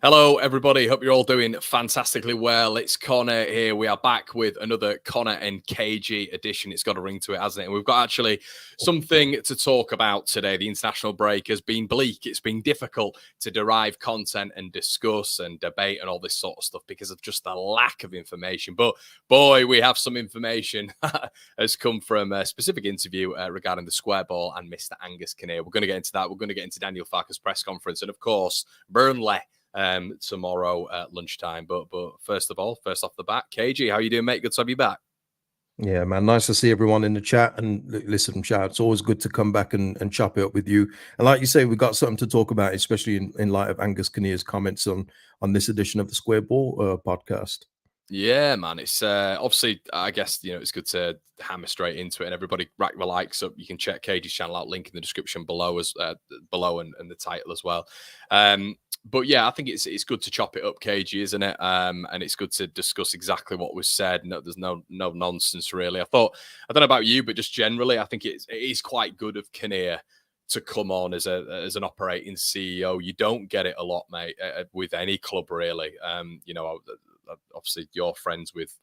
Hello, everybody. Hope you're all doing fantastically well. It's Conor here. We are back with another Conor and KG edition. It's got a ring to it, hasn't it? And we've got actually something to talk about today. The international break has been bleak. It's been difficult to derive content and discuss and debate and all this sort of stuff because of just the lack of information. But boy, we have some information has come from a specific interview regarding the square ball and Mr. Angus Kinnear. We're going to get into that. We're going to get into Daniel Farke's press conference and, of course, Burnley tomorrow at lunchtime. But first off the bat, KG, how you doing, mate? Good to have you back. Yeah, man. Nice to see everyone in the chat and listen, chat. It's always good to come back and chop it up with you. And like you say, we've got something to talk about, especially in light of Angus Kinnear's comments on this edition of the Square Ball podcast. Yeah, man. It's obviously, I guess, it's good to hammer straight into it, and everybody rack the likes up. You can check KG's channel out, link in the description below and the title as well. But yeah, I think it's good to chop it up, KG, isn't it? And it's good to discuss exactly what was said. No, there's no nonsense really. I don't know about you, but just generally, I think it is quite good of Kinnear to come on as an operating CEO. You don't get it a lot, mate, with any club really. Obviously you're friends with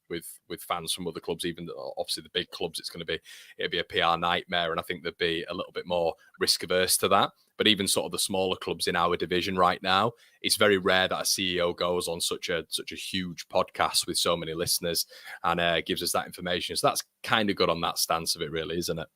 fans from other clubs, even obviously the big clubs. It'd be a PR nightmare, and I think they'd be a little bit more risk averse to that. But even sort of the smaller clubs in our division right now, it's very rare that a CEO goes on such a huge podcast with so many listeners and gives us that information. So that's kind of good on that stance of it, really, isn't it?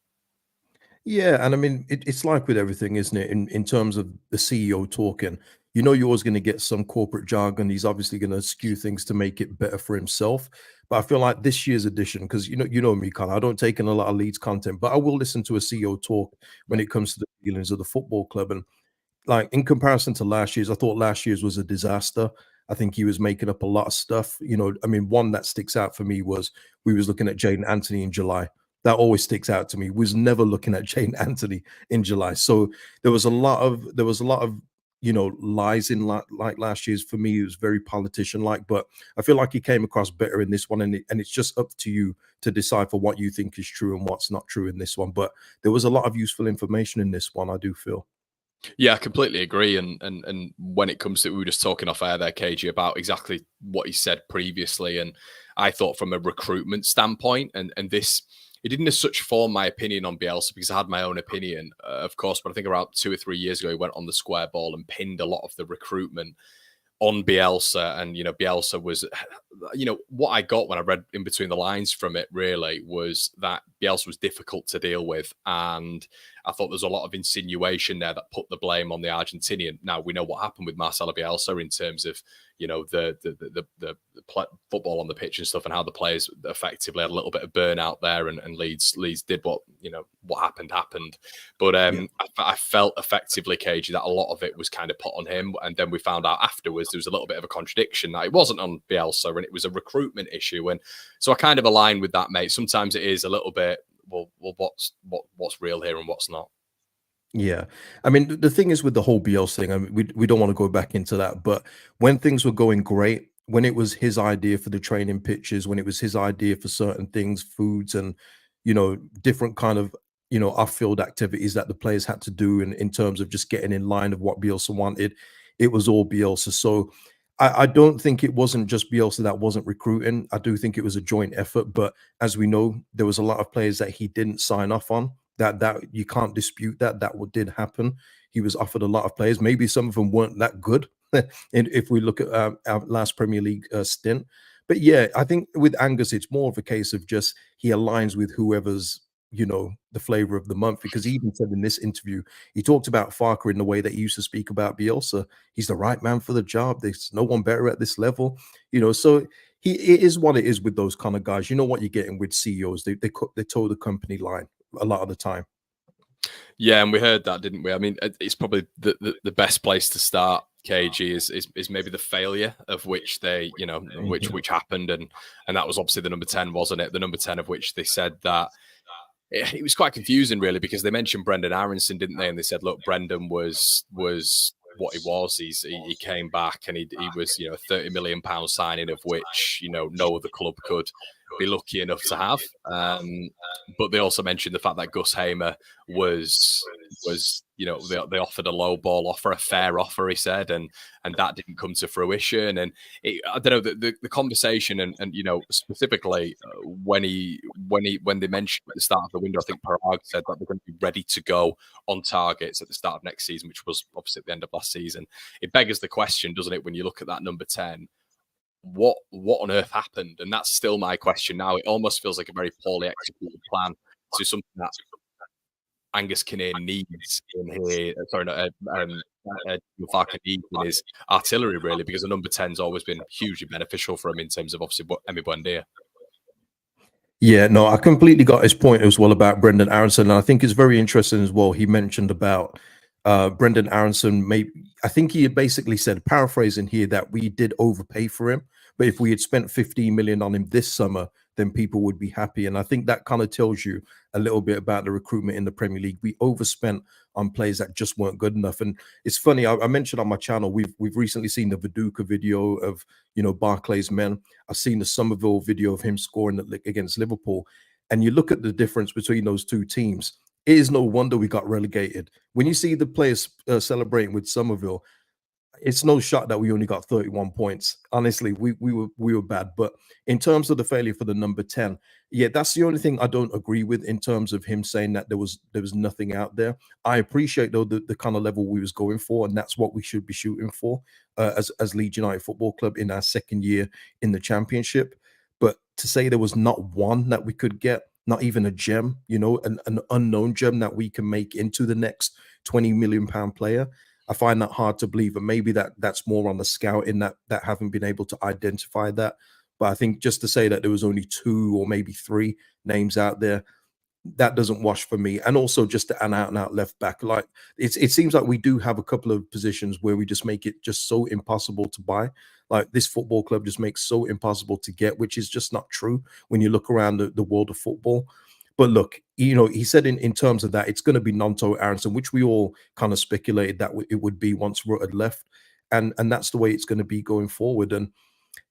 Yeah, and I mean, it's like with everything, isn't it? In terms of the CEO talking, you're always going to get some corporate jargon. He's obviously going to skew things to make it better for himself. But I feel like this year's edition, because you know me, Conor, I don't take in a lot of Leeds content, but I will listen to a CEO talk when it comes to the feelings of the football club. And like in comparison to last year's, I thought last year's was a disaster. I think he was making up a lot of stuff. I mean, one that sticks out for me was we was looking at Jaden Anthony in July. That always sticks out to me. We was never looking at Jaden Anthony in July. So there was a lot of lies in like last year's. For me, it was very politician like, but I feel like he came across better in this one, and it's just up to you to decipher what you think is true and what's not true in this one. But there was a lot of useful information in this one, I do feel. Yeah, I completely agree. And when it comes to, we were just talking off air there, KG, about exactly what he said previously. And I thought from a recruitment standpoint, and this, it didn't as such form my opinion on Bielsa because I had my own opinion, of course. But I think around 2 or 3 years ago, he went on the square ball and pinned a lot of the recruitment on Bielsa. And, Bielsa was, what I got when I read in between the lines from it really was that Bielsa was difficult to deal with. And I thought there's a lot of insinuation there that put the blame on the Argentinian. Now we know what happened with Marcelo Bielsa in terms of, the football on the pitch and stuff, and how the players effectively had a little bit of burnout there, and Leeds did what happened. But I felt effectively, KG, that a lot of it was kind of put on him, and then we found out afterwards there was a little bit of a contradiction that it wasn't on Bielsa and it was a recruitment issue. And so I kind of align with that, mate. Sometimes it is a little bit, well, what's real here and what's not. Yeah. I mean, the thing is with the whole Bielsa thing, I mean, we don't want to go back into that, but when things were going great, when it was his idea for the training pitches, when it was his idea for certain things, foods and, different kind of, off-field activities that the players had to do in terms of just getting in line of what Bielsa wanted, it was all Bielsa. So I don't think it wasn't just Bielsa that wasn't recruiting. I do think it was a joint effort, but as we know, there was a lot of players that he didn't sign off on. That you can't dispute that what did happen. He was offered a lot of players. Maybe some of them weren't that good. And if we look at our last Premier League stint, but yeah, I think with Angus, it's more of a case of just he aligns with whoever's the flavor of the month, because he even said in this interview, he talked about Farke in the way that he used to speak about Bielsa. He's the right man for the job. There's no one better at this level, so it is what it is with those kind of guys. You know what you're getting with CEOs. They toe the company line a lot of the time. Yeah, and we heard that, didn't we? I mean, it's probably the best place to start, KG, is maybe the failure of which they, which happened, and that was obviously the number 10, wasn't it? The number 10 of which they said that it was quite confusing, really, because they mentioned Brendan Aronson, didn't they? And they said, look, Brendan was what he was. He came back and he was, £30 million signing, of which, no other club could be lucky enough to have. But they also mentioned the fact that Gus Hamer was they offered a low ball offer, a fair offer, he said, and that didn't come to fruition. And I don't know, the conversation and specifically when they mentioned at the start of the window, I think Piroe said that they're going to be ready to go on targets at the start of next season, which was obviously at the end of last season. It beggars the question, doesn't it, when you look at that number 10, what on earth happened? And that's still my question now. It almost feels like a very poorly executed plan to something that Angus Kinnear needs in here. Farker needs in his artillery, really, because the number 10's always been hugely beneficial for him in terms of obviously Emi Buendia. Yeah, no, I completely got his point as well about Brendan Aronson. And I think it's very interesting as well. He mentioned about Brendan Aronson. I think he had basically said, paraphrasing here, that we did overpay for him. But if we had spent 15 million on him this summer, then people would be happy. And I think that kind of tells you a little bit about the recruitment in the Premier League. We overspent on players that just weren't good enough. And it's funny, I mentioned on my channel, we've recently seen the Viduka video of, Barclay's men. I've seen the Somerville video of him scoring against Liverpool. And you look at the difference between those two teams. It is no wonder we got relegated. When you see the players celebrating with Somerville, it's no shock that we only got 31 points. Honestly, we were bad. But in terms of the failure for the number 10, yeah, that's the only thing I don't agree with in terms of him saying that there was nothing out there. I appreciate though the kind of level we was going for, and that's what we should be shooting for as Leeds United Football Club in our second year in the Championship. But to say there was not one that we could get, not even a gem, an unknown gem that we can make into the next 20 million pound player, I find that hard to believe. And maybe that's more on the scouting that haven't been able to identify that. But I think just to say that there was only 2 or maybe 3 names out there, that doesn't wash for me. And also just an out and out left back. Like it seems like we do have a couple of positions where we just make it just so impossible to buy. Like this football club just makes so impossible to get, which is just not true when you look around the world of football. But look, he said in terms of that, it's going to be Gnonto Aronson, which we all kind of speculated that it would be once Rutt had left. And that's the way it's going to be going forward. And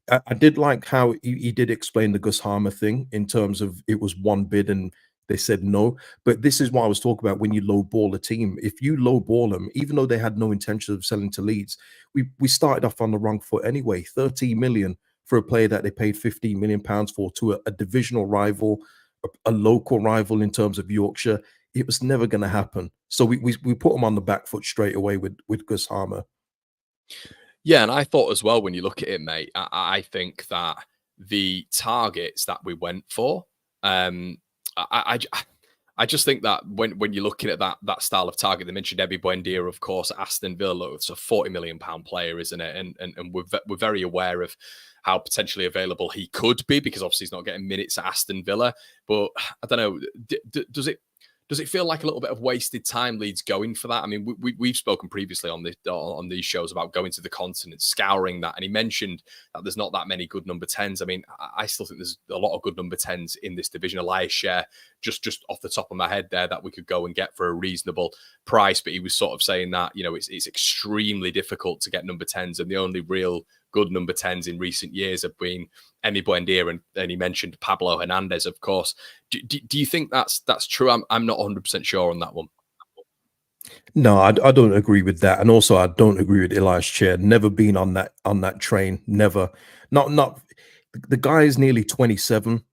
I did like how he did explain the Gus Hamer thing in terms of it was one bid and they said no. But this is what I was talking about when you low ball a team. If you low ball them, even though they had no intention of selling to Leeds, we started off on the wrong foot anyway. 13 million for a player that they paid 15 million pounds for to a divisional rival, a local rival in terms of Yorkshire. It was never going to happen. So we put them on the back foot straight away with Gus Hamer. Yeah, and I thought as well, when you look at it, mate, I think that the targets that we went for, I just think that when you're looking at that style of target, they mentioned Emi Buendia, of course, Aston Villa. It's a 40 million pound player, isn't it? And we're very aware of how potentially available he could be, because obviously he's not getting minutes at Aston Villa. But I don't know, does it feel like a little bit of wasted time, Leeds, going for that? I mean, we've spoken previously on these shows about going to the continent, scouring that, and he mentioned that there's not that many good number 10s. I mean, I still think there's a lot of good number 10s in this division. Elias Share, just off the top of my head there, that we could go and get for a reasonable price. But he was sort of saying that, it's extremely difficult to get number 10s, and the only real good number 10s in recent years have been Emi Buendia, and he mentioned Pablo Hernandez, of course. Do you think that's true? I'm not 100% sure on that one. No, I don't agree with that, and also I don't agree with Elias Chair. Never been on that train. Never. Not. The guy is nearly 27,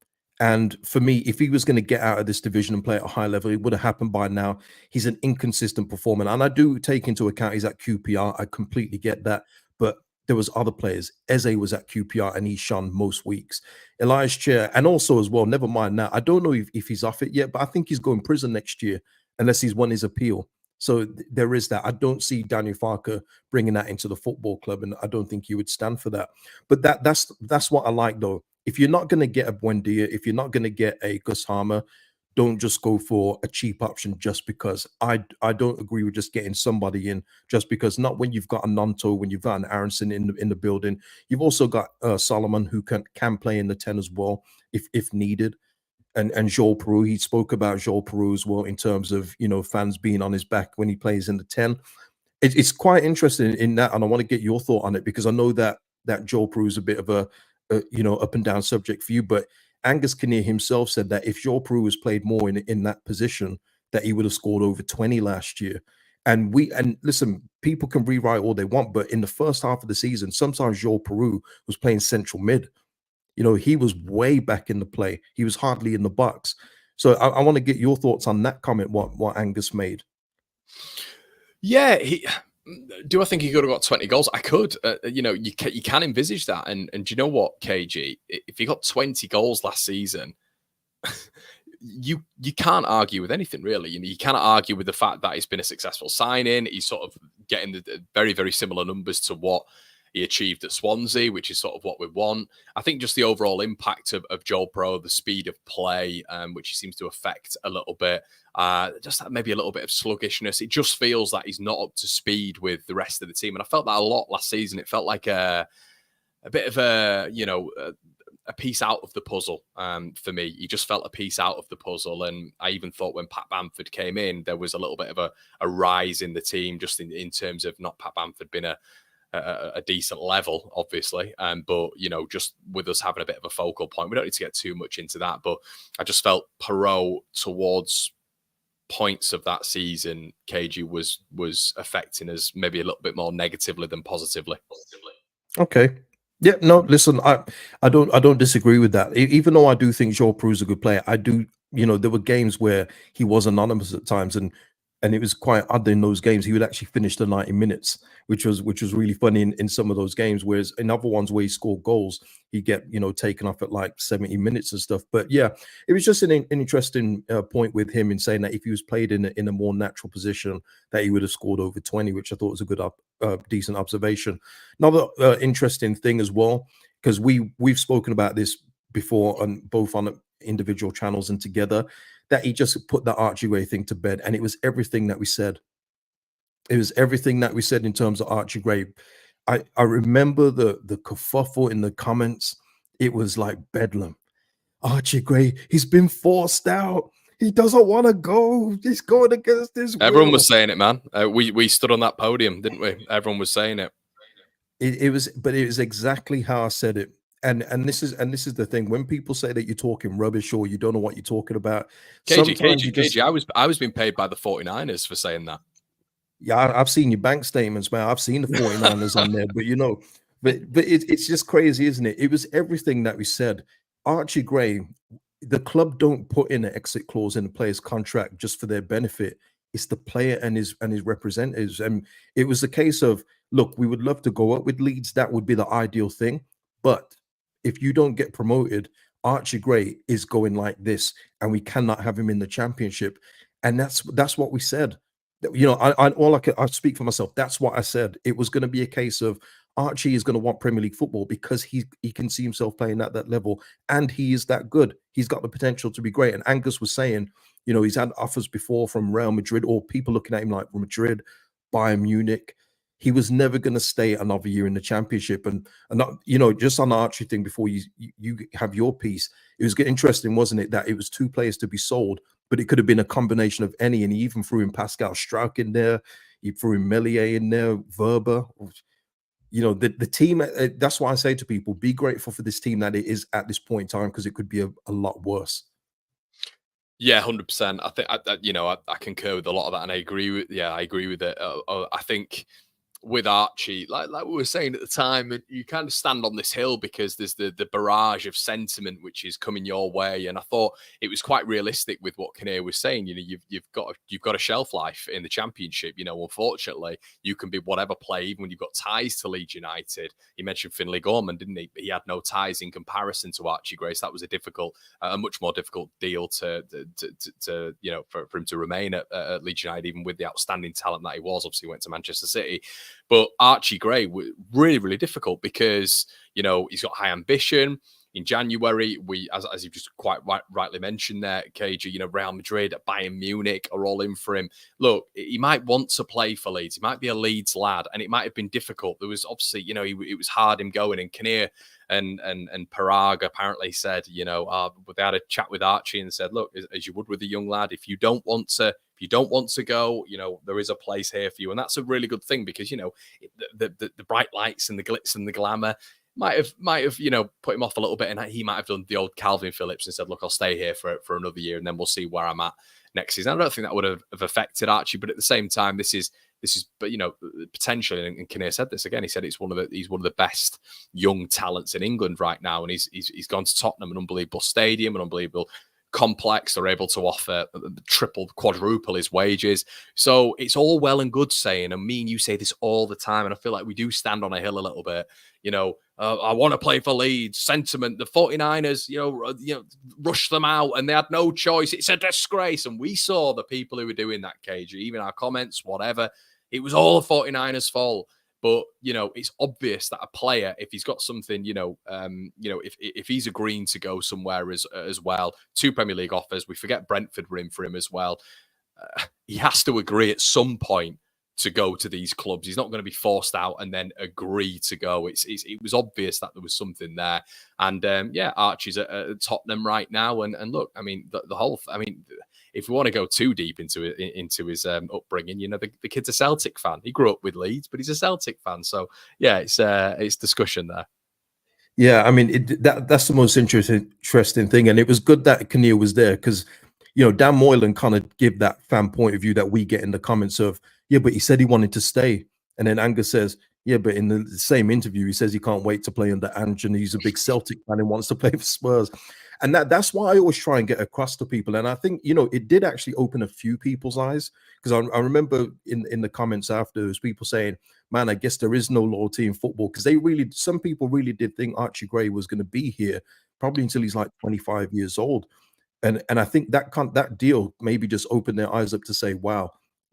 and for me, if he was going to get out of this division and play at a high level, it would have happened by now. He's an inconsistent performer, and I do take into account he's at QPR. I completely get that, but there was other players. Eze was at QPR and he shone most weeks. Elias Chair, and also as well, never mind that. I don't know if he's off it yet, but I think he's going to prison next year unless he's won his appeal. So there is that. I don't see Daniel Farker bringing that into the football club, and I don't think he would stand for that. But that's what I like, though. If you're not going to get a Buendia, if you're not going to get a Gus Hamer, don't just go for a cheap option just because. I don't agree with just getting somebody in just because. Not when you've got a Gnonto, when you've got an Aronson in the building. You've also got Solomon, who can play in the 10 as well if needed. And Joel Piroe, he spoke about Joel Piroe as well in terms of fans being on his back when he plays in the 10. It's quite interesting in that, and I want to get your thought on it, because I know that Joel Piroe is a bit of a up and down subject for you, but Angus Kinnear himself said that if Piroe was played more in that position, that he would have scored over 20 last year. And listen, people can rewrite all they want, but in the first half of the season, sometimes Piroe was playing central mid. You know, he was way back in the play. He was hardly in the box. So I want to get your thoughts on that comment, what Angus made. Yeah, do I think he could have got 20 goals? I could. You know, you can envisage that. And do you know what, KG? If he got 20 goals last season, you can't argue with anything, really. You know, you can't argue with the fact that he's been a successful signing. He's sort of getting the very, very similar numbers to what he achieved at Swansea, which is sort of what we want. I think just the overall impact of Joel Piroe, the speed of play, which he seems to affect a little bit, just maybe a little bit of sluggishness. It just feels like he's not up to speed with the rest of the team. And I felt that a lot last season. It felt like a bit of a piece out of the puzzle for me. He just felt a piece out of the puzzle. And I even thought when Pat Bamford came in, there was a little bit of a rise in the team, just in terms of not Pat Bamford being a decent level, obviously. But, you know, just with us having a bit of a focal point, we don't need to get too much into that. But I just felt Piroe towards points of that season, KG was affecting us maybe a little bit more negatively than positively. Okay. Yeah, no, listen, I don't disagree with that. Even though I do think Piroe's a good player, I do, you know, there were games where he was anonymous at times, and it was quite odd in those games. He would actually finish the 90 minutes, which was really funny in some of those games. Whereas in other ones where he scored goals, he'd get, you know, taken off at like 70 minutes and stuff. But yeah, it was just an interesting point with him in saying that if he was played in a more natural position, that he would have scored over 20, which I thought was a good decent observation. Another interesting thing as well, because we've spoken about this before on both on individual channels and together, that he just put that Archie Gray thing to bed, and it was everything that we said. It was everything that we said in terms of Archie Gray. I remember the kerfuffle in the comments. It was like bedlam. Archie Gray, he's been forced out. He doesn't want to go. He's going against his will. Everyone was saying it, man. We stood on that podium, didn't we? Everyone was saying it. It was exactly how I said it. And this is the thing. When people say that you're talking rubbish or you don't know what you're talking about, KG, I was being paid by the 49ers for saying that. Yeah, I've seen your bank statements, man. I've seen the 49ers on there, but you know, but it's just crazy, isn't it? It was everything that we said. Archie Gray, the club don't put in an exit clause in the player's contract just for their benefit. It's the player and his representatives. And it was a case of, look, we would love to go up with Leeds. That would be the ideal thing. But if you don't get promoted, Archie Gray is going like this, and we cannot have him in the championship. And that's what we said. You know, I speak for myself. That's what I said. It was going to be a case of Archie is going to want Premier League football because he can see himself playing at that level, and he is that good. He's got the potential to be great. And Angus was saying, you know, he's had offers before from Real Madrid or people looking at him like Madrid, Bayern Munich. He was never going to stay another year in the championship. And not, you know, just on the Archie thing before you have your piece, it was interesting, wasn't it, that it was two players to be sold, but it could have been a combination of any. And he even threw in Pascal Struijk in there. He threw in Melier in there, Verba. You know, the team, that's why I say to people, be grateful for this team that it is at this point in time, because it could be a lot worse. Yeah, 100%. I think, I concur with a lot of that, and I agree with it. I think with Archie, like we were saying at the time, you kind of stand on this hill because there's the barrage of sentiment which is coming your way, and I thought it was quite realistic with what Kinnear was saying. You know, you've got a shelf life in the Championship. You know, unfortunately, you can be whatever play, even when you've got ties to Leeds United. He mentioned Finlay Gorman, didn't he? But he had no ties in comparison to Archie Gray. So that was a much more difficult deal to you know, for him to remain at Leeds United, even with the outstanding talent that he was. Obviously, he went to Manchester City. But Archie Gray was really, really difficult because, you know, he's got high ambition. In January, as you've just quite rightly mentioned there, KG, you know, Real Madrid, Bayern Munich are all in for him. Look, he might want to play for Leeds. He might be a Leeds lad, and it might have been difficult. There was obviously, you know, it was hard him going. And Kinnear and Piroe apparently said, you know, they had a chat with Archie and said, look, as you would with a young lad, if you don't want to go, you know, there is a place here for you. And that's a really good thing because, you know, the bright lights and the glitz and the glamour, might have put him off a little bit, and he might have done the old Calvin Phillips and said, look, I'll stay here for another year, and then we'll see where I'm at next season. I don't think that would have affected Archie, but at the same time, this is, but potentially, and Kinnear said this again. He said he's one of the best young talents in England right now, and he's gone to Tottenham, an unbelievable stadium, an unbelievable complex. They're able to offer triple, quadruple his wages. So it's all well and good saying, and me and you say this all the time, and I feel like we do stand on a hill a little bit. I want to play for Leeds. Sentiment, the 49ers, rushed them out and they had no choice. It's a disgrace. And we saw the people who were doing that, KG, even our comments, whatever. It was all the 49ers' fault. But, it's obvious that a player, if he's got something, if he's agreeing to go somewhere as well, 2 Premier League offers, we forget Brentford were in for him as well. He has to agree at some point to go to these clubs. He's not going to be forced out and then agree to go. It was obvious that there was something there. And Archie's at Tottenham right now. And look, I mean, the whole, if we want to go too deep into his upbringing, the kid's a Celtic fan. He grew up with Leeds, but he's a Celtic fan. So yeah, it's discussion there. Yeah, I mean, that's the most interesting thing. And it was good that Kinnear was there because, Dan Moylan kind of give that fan point of view that we get in the comments of, yeah, but he said he wanted to stay. And then Angus says, yeah, but in the same interview, he says he can't wait to play under Ange and he's a big Celtic fan and wants to play for Spurs. And that's why I always try and get across to people. And I think, it did actually open a few people's eyes because I remember in the comments after, there was people saying, man, I guess there is no loyalty in football because some people really did think Archie Gray was going to be here probably until he's like 25 years old. And I think that deal maybe just opened their eyes up to say, wow,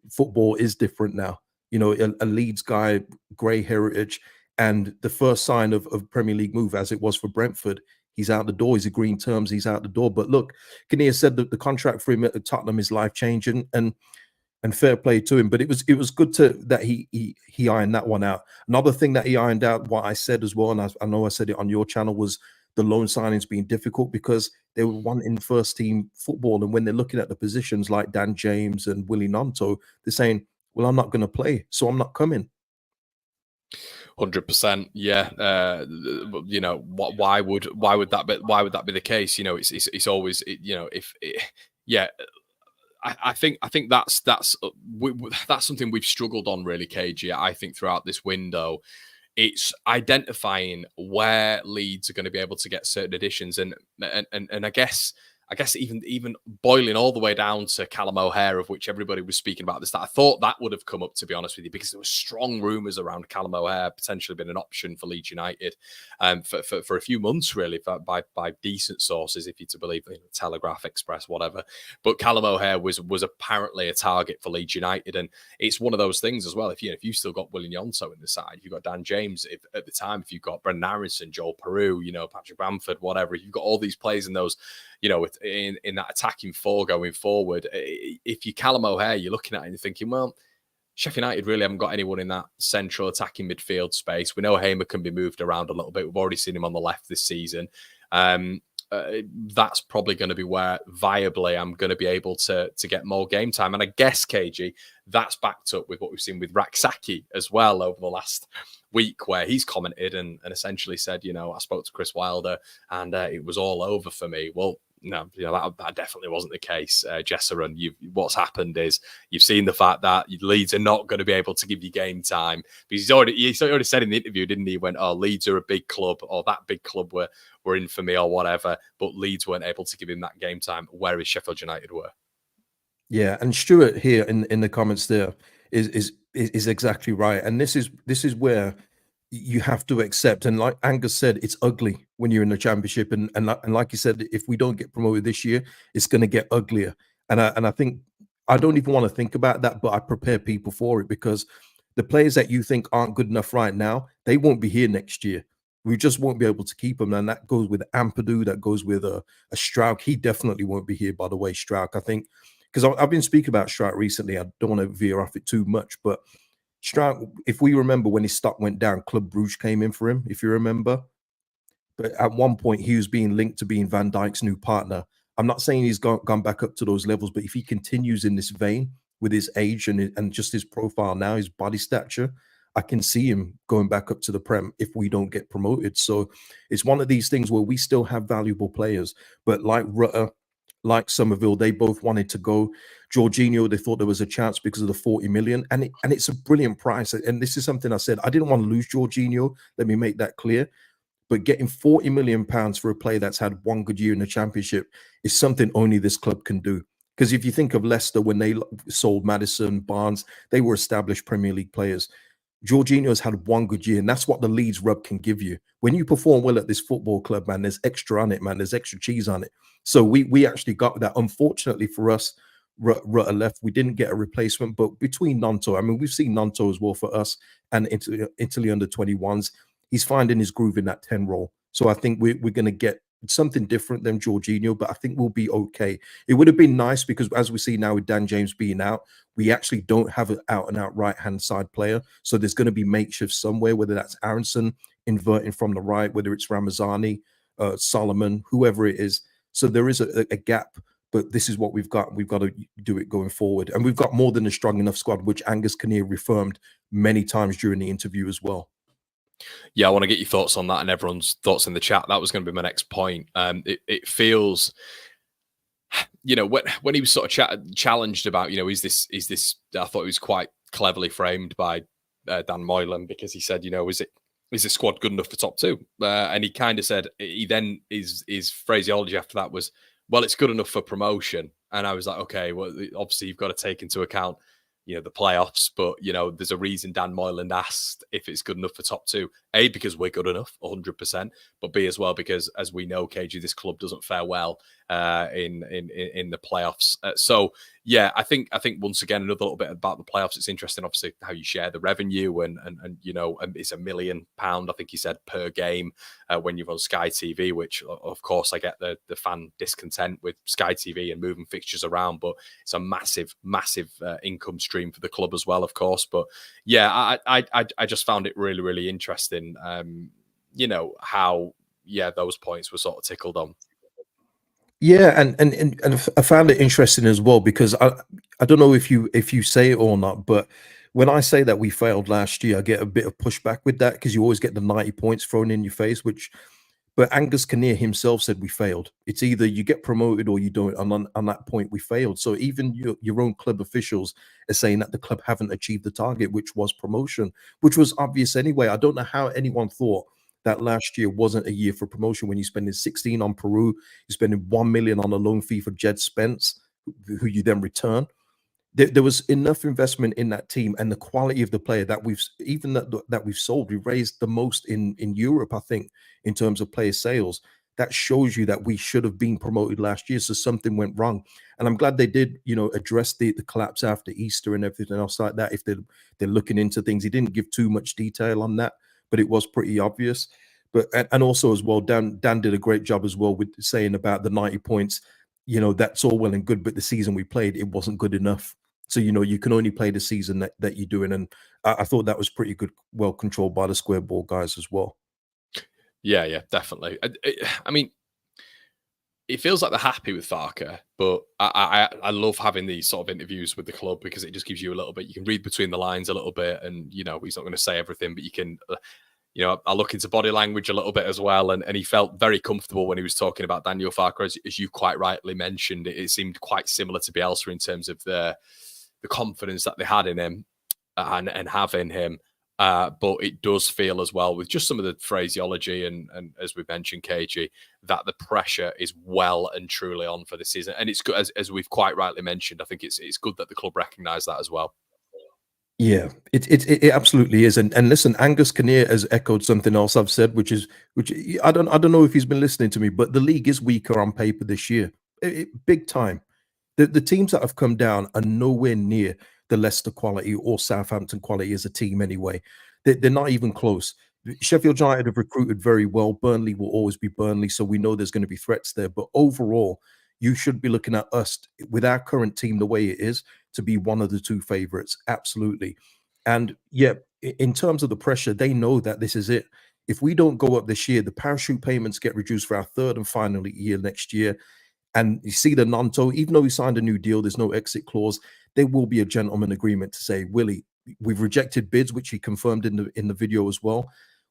football is different now. A Leeds guy, Gray heritage, and the first sign of Premier League move, as it was for Brentford, he's out the door. He's agreeing terms. He's out the door. But look, Kinnear said that the contract for him at Tottenham is life changing, and fair play to him. But it was good that he ironed that one out. Another thing that he ironed out, what I said as well, and I know I said it on your channel, was the loan signings being difficult because they were wanting first team football, and when they're looking at the positions like Dan James and Willie Nanto, they're saying, well, I'm not going to play, so I'm not coming. 100%. Yeah. Why would that be the case? It's always, I think that's something we've struggled on really, KG. I think throughout this window, it's identifying where Leeds are going to be able to get certain additions, and I guess even boiling all the way down to Callum O'Hare, of which everybody was speaking about this, that I thought that would have come up, to be honest with you, because there were strong rumours around Callum O'Hare potentially being an option for Leeds United for a few months, really, by decent sources, if you're to believe Telegraph, Express, whatever. But Callum O'Hare was apparently a target for Leeds United, and it's one of those things as well. If you've still got William Yonto in the side, if you've got Dan James at the time, if you've got Brendan Harrison, Joel Piroe, Patrick Bamford, whatever, you've got all these players in those, in that attacking four going forward. If you Callum O'Hare, you're looking at it and you're thinking, well, Sheffield United really haven't got anyone in that central attacking midfield space. We know Hamer can be moved around a little bit. We've already seen him on the left this season. That's probably going to be where viably I'm going to be able to get more game time. And I guess, KG, that's backed up with what we've seen with Raksaki as well over the last week, where he's commented and essentially said, I spoke to Chris Wilder and it was all over for me. Well, no, that definitely wasn't the case, Jesseron. What's happened is you've seen the fact that Leeds are not going to be able to give you game time, because he already said in the interview, didn't he? He went, "Oh, Leeds are a big club, or that big club were in for me, or whatever." But Leeds weren't able to give him that game time, whereas Sheffield United were. Yeah, and Stuart here in the comments there is exactly right, and this is where you have to accept, and like Angus said, it's ugly when you're in the championship, and like you said, if we don't get promoted this year, it's going to get uglier. And I think I don't even want to think about that, but I prepare people for it, because the players that you think aren't good enough right now, they won't be here next year. We just won't be able to keep them, and that goes with Ampadu, that goes with a Strauch. He definitely won't be here, by the way, Strauch. I think, because I've been speaking about Strauch recently. I don't want to veer off it too much, but Strauch, if we remember when his stock went down, Club Brugge came in for him, if you remember. But at one point, he was being linked to being Van Dijk's new partner. I'm not saying he's gone back up to those levels, but if he continues in this vein with his age and just his profile now, his body stature, I can see him going back up to the Prem if we don't get promoted. So it's one of these things where we still have valuable players, but like Rutter, like Somerville, they both wanted to go. Jorginho, they thought there was a chance because of the 40 million, and it's a brilliant price. And this is something I said, I didn't want to lose Jorginho. Let me make that clear. But getting 40 million pounds for a player that's had one good year in the Championship is something only this club can do. Because if you think of Leicester, when they sold Maddison, Barnes, they were established Premier League players. Jorginho has had one good year, and that's what the Leeds rub can give you. When you perform well at this football club, man, there's extra on it, man. There's extra cheese on it. So we actually got that. Unfortunately for us, Rutter left. We didn't get a replacement, but between Nanto, I mean, we've seen Nanto as well for us and Italy under 21s. He's finding his groove in that 10 role. So I think we're going to get something different than Jorginho, but I think we'll be okay. It would have been nice because as we see now with Dan James being out, we actually don't have an out-and-out right-hand side player. So there's going to be makeshifts somewhere, whether that's Aronson inverting from the right, whether it's Ramazani, Solomon, whoever it is. So there is a gap, but this is what we've got. We've got to do it going forward. And we've got more than a strong enough squad, which Angus Kinnear reaffirmed many times during the interview as well. Yeah, I want to get your thoughts on that and everyone's thoughts in the chat. That was going to be my next point. It feels, you know, when he was sort of challenged about, you know, is this? I thought it was quite cleverly framed by Dan Moylan, because he said, you know, is the squad good enough for top two? And he kind of said, he then his phraseology after that was, well, it's good enough for promotion. And I was like, okay, well, obviously you've got to take into account, you know, the playoffs, but, you know, there's a reason Dan Moylan asked if it's good enough for top two. A, because we're good enough, 100%, but B, as well, because as we know, KG, this club doesn't fare well in the playoffs. So yeah, I think once again, another little bit about the playoffs. It's interesting, obviously, how you share the revenue and you know, it's £1 million, I think he said, per game when you're on Sky TV, which of course I get the fan discontent with Sky TV and moving fixtures around, but it's a massive income stream for the club as well, of course. But yeah, I just found it really interesting, you know, how those points were sort of tickled on. Yeah, and I found it interesting as well, because I don't know if you say it or not, but when I say that we failed last year, I get a bit of pushback with that, because you always get the 90 points thrown in your face, but Angus Kinnear himself said we failed. It's either you get promoted or you don't. And on that point, we failed. So even your own club officials are saying that the club haven't achieved the target, which was promotion, which was obvious anyway. I don't know how anyone thought that last year wasn't a year for promotion when you're spending 16 on Piroe, you're spending 1 million on a loan fee for Jed Spence, who you then return. There was enough investment in that team, and the quality of the player that we've sold. We raised the most in Europe, I think, in terms of player sales. That shows you that we should have been promoted last year. So something went wrong, and I'm glad they did, you know, address the collapse after Easter and everything else like that. If they're looking into things, he didn't give too much detail on that, but it was pretty obvious. But and also as well, Dan did a great job as well with saying about the 90 points. You know, that's all well and good, but the season we played, it wasn't good enough. So, you know, you can only play the season that you're doing. And I thought that was pretty good, well controlled by the square ball guys as well. Yeah, definitely. I mean, it feels like they're happy with Farke, but I love having these sort of interviews with the club, because it just gives you a little bit, you can read between the lines a little bit, and, you know, he's not going to say everything, but you can, you know, I look into body language a little bit as well. And he felt very comfortable when he was talking about Daniel Farke, as you quite rightly mentioned. It seemed quite similar to Bielsa in terms of the confidence that they had in him and have in him. But it does feel as well, with just some of the phraseology and as we mentioned, KG, that the pressure is well and truly on for the season. And it's good, as we've quite rightly mentioned. I think it's good that the club recognise that as well. Yeah, it absolutely is. And listen, Angus Kinnear has echoed something else I've said, which I don't know if he's been listening to me, but the league is weaker on paper this year, big time. The teams that have come down are nowhere near the Leicester quality or Southampton quality as a team anyway. They're not even close. Sheffield United have recruited very well. Burnley will always be Burnley, so we know there's going to be threats there. But overall, you should be looking at us with our current team the way it is to be one of the two favourites. Absolutely. And yeah, in terms of the pressure, they know that this is it. If we don't go up this year, the parachute payments get reduced for our third and final year next year. And you see the Nanto, even though we signed a new deal, there's no exit clause. There will be a gentleman agreement to say, Willie, we've rejected bids, which he confirmed in the video as well.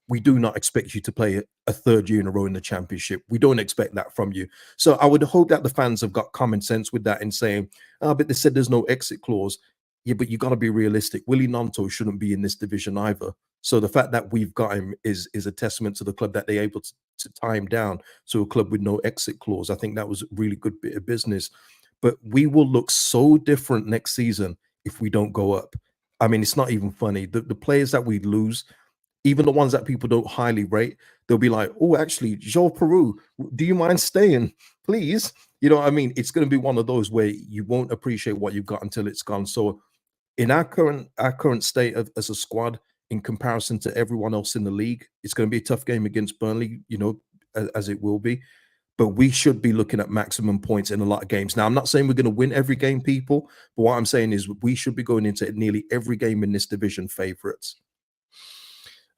We do not expect you to play a third year in a row in the championship. We don't expect that from you. So I would hope that the fans have got common sense with that in saying, oh, but they said there's no exit clause. Yeah, but you got to be realistic. Willie Nanto shouldn't be in this division either. So the fact that we've got him is a testament to the club that they're able to tie him down to a club with no exit clause. I think that was a really good bit of business. But we will look so different next season if we don't go up. I mean, it's not even funny. The players that we lose, even the ones that people don't highly rate, they'll be like, oh, actually, Joe Piroe, do you mind staying, please? You know what I mean? It's going to be one of those where you won't appreciate what you've got until it's gone. So in our current state as a squad, in comparison to everyone else in the league, it's going to be a tough game against Burnley, you know, as it will be. But we should be looking at maximum points in a lot of games. Now, I'm not saying we're going to win every game, people, but what I'm saying is we should be going into nearly every game in this division favourites.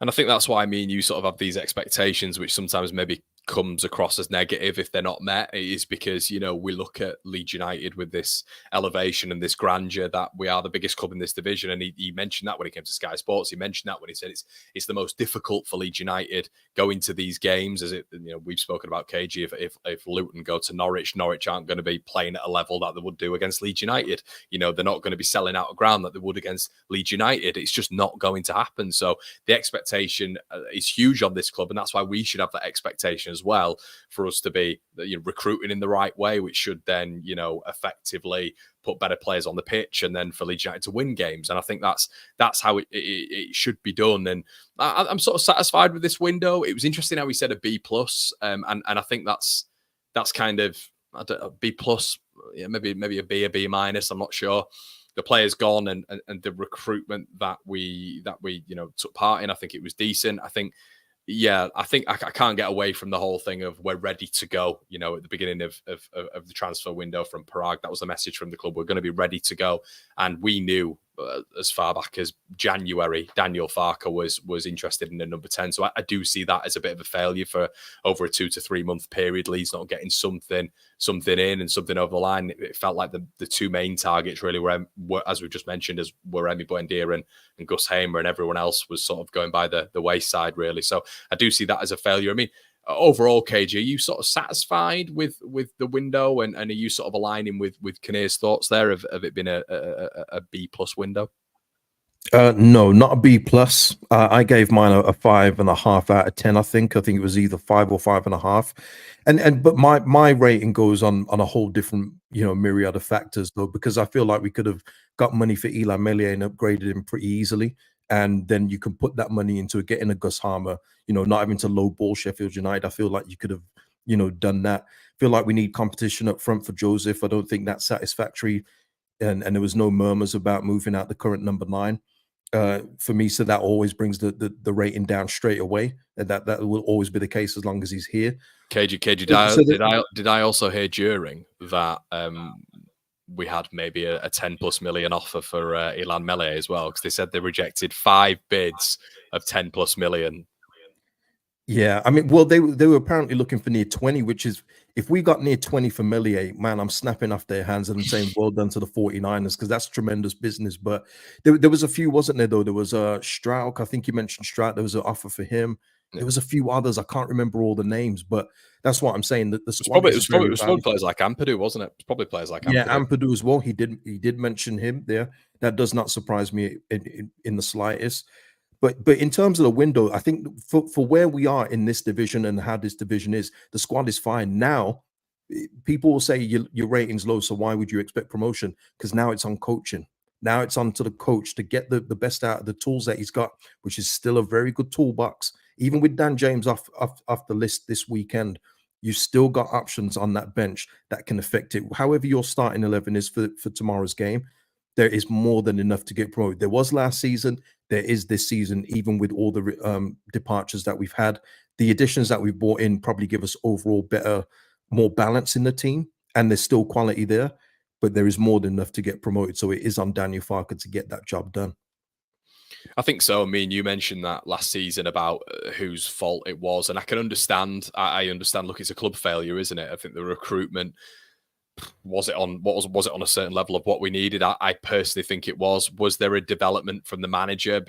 And I think that's why me and you sort of have these expectations, which sometimes maybe comes across as negative if they're not met. It is because, you know, we look at Leeds United with this elevation and this grandeur that we are the biggest club in this division. And he mentioned that when he came to Sky Sports. He mentioned that when he said it's the most difficult for Leeds United going to these games. As it, you know, we've spoken about KG. If Luton go to Norwich aren't going to be playing at a level that they would do against Leeds United. You know, they're not going to be selling out of ground that they would against Leeds United. It's just not going to happen. So the expectation is huge on this club, and that's why we should have that expectation as well, for us to be, you know, recruiting in the right way, which should then, you know, effectively put better players on the pitch, and then for Leeds United to win games. And I think that's how it should be done. And I'm sort of satisfied with this window. It was interesting how he said a B plus, and I think that's kind of a B plus, yeah, maybe a B minus. I'm not sure. The players gone, and the recruitment that we you know took part in, I think it was decent. I think I can't get away from the whole thing of we're ready to go. You know, at the beginning of the transfer window from Prague, that was the message from the club. We're going to be ready to go, and we knew as far back as January, Daniel Farke was interested in the number 10. So I do see that as a bit of a failure for over a 2 to 3 month period. Leeds not getting something in and something over the line. It felt like the two main targets really were, as we just mentioned, were Emi Buendia and Gus Hamer, and everyone else was sort of going by the wayside really. So I do see that as a failure. I mean, overall, KG, are you sort of satisfied with the window, and are you sort of aligning with Kinnear's thoughts there of it being a B plus window? No, not a B plus. I gave mine a 5.5 out of 10. I think it was either 5 or 5.5. But my rating goes on a whole different, you know, myriad of factors though, because I feel like we could have got money for Elan Meslier and upgraded him pretty easily. And then you can put that money into getting a Gus Hamer, you know, not having to low ball Sheffield United. I feel like you could have, you know, done that. I feel like we need competition up front for Joseph. I don't think that's satisfactory. And there was no murmurs about moving out the current number 9 for me. So that always brings the rating down straight away. And that will always be the case as long as he's here. KG, did I also hear during that we had maybe a 10 plus million offer for Elan Meslier as well, because they said they rejected 5 bids of 10 plus million. Yeah, I mean, well, they were apparently looking for near 20, which is, if we got near 20 for Meslier, man, I'm snapping off their hands and saying well done to the 49ers, because that's tremendous business. But there was a few, wasn't there, though? There was Strauch, I think you mentioned Strauch. There was an offer for him. Yeah. There was a few others. I can't remember all the names, but that's what I'm saying. That the squad it was probably players like Ampadu, wasn't it? It's probably players like Ampadu. Yeah, Ampadu as well. He did mention him there. That does not surprise me in the slightest. But in terms of the window, I think for where we are in this division and how this division is, the squad is fine. Now, people will say your rating's low, so why would you expect promotion? Because now it's on coaching. Now it's on to the coach to get the best out of the tools that he's got, which is still a very good toolbox. Even with Dan James off the list this weekend, you still got options on that bench that can affect it. However your starting 11 is for tomorrow's game, there is more than enough to get promoted. There was last season. There is this season, even with all the departures that we've had. The additions that we've brought in probably give us overall better, more balance in the team, and there's still quality there, but there is more than enough to get promoted. So it is on Daniel Farke to get that job done. I think so. I mean, you mentioned that last season about whose fault it was, and I can understand. I understand. Look, it's a club failure, isn't it? I think the recruitment was it on was it on a certain level of what we needed? I personally think it was. Was there a development from the manager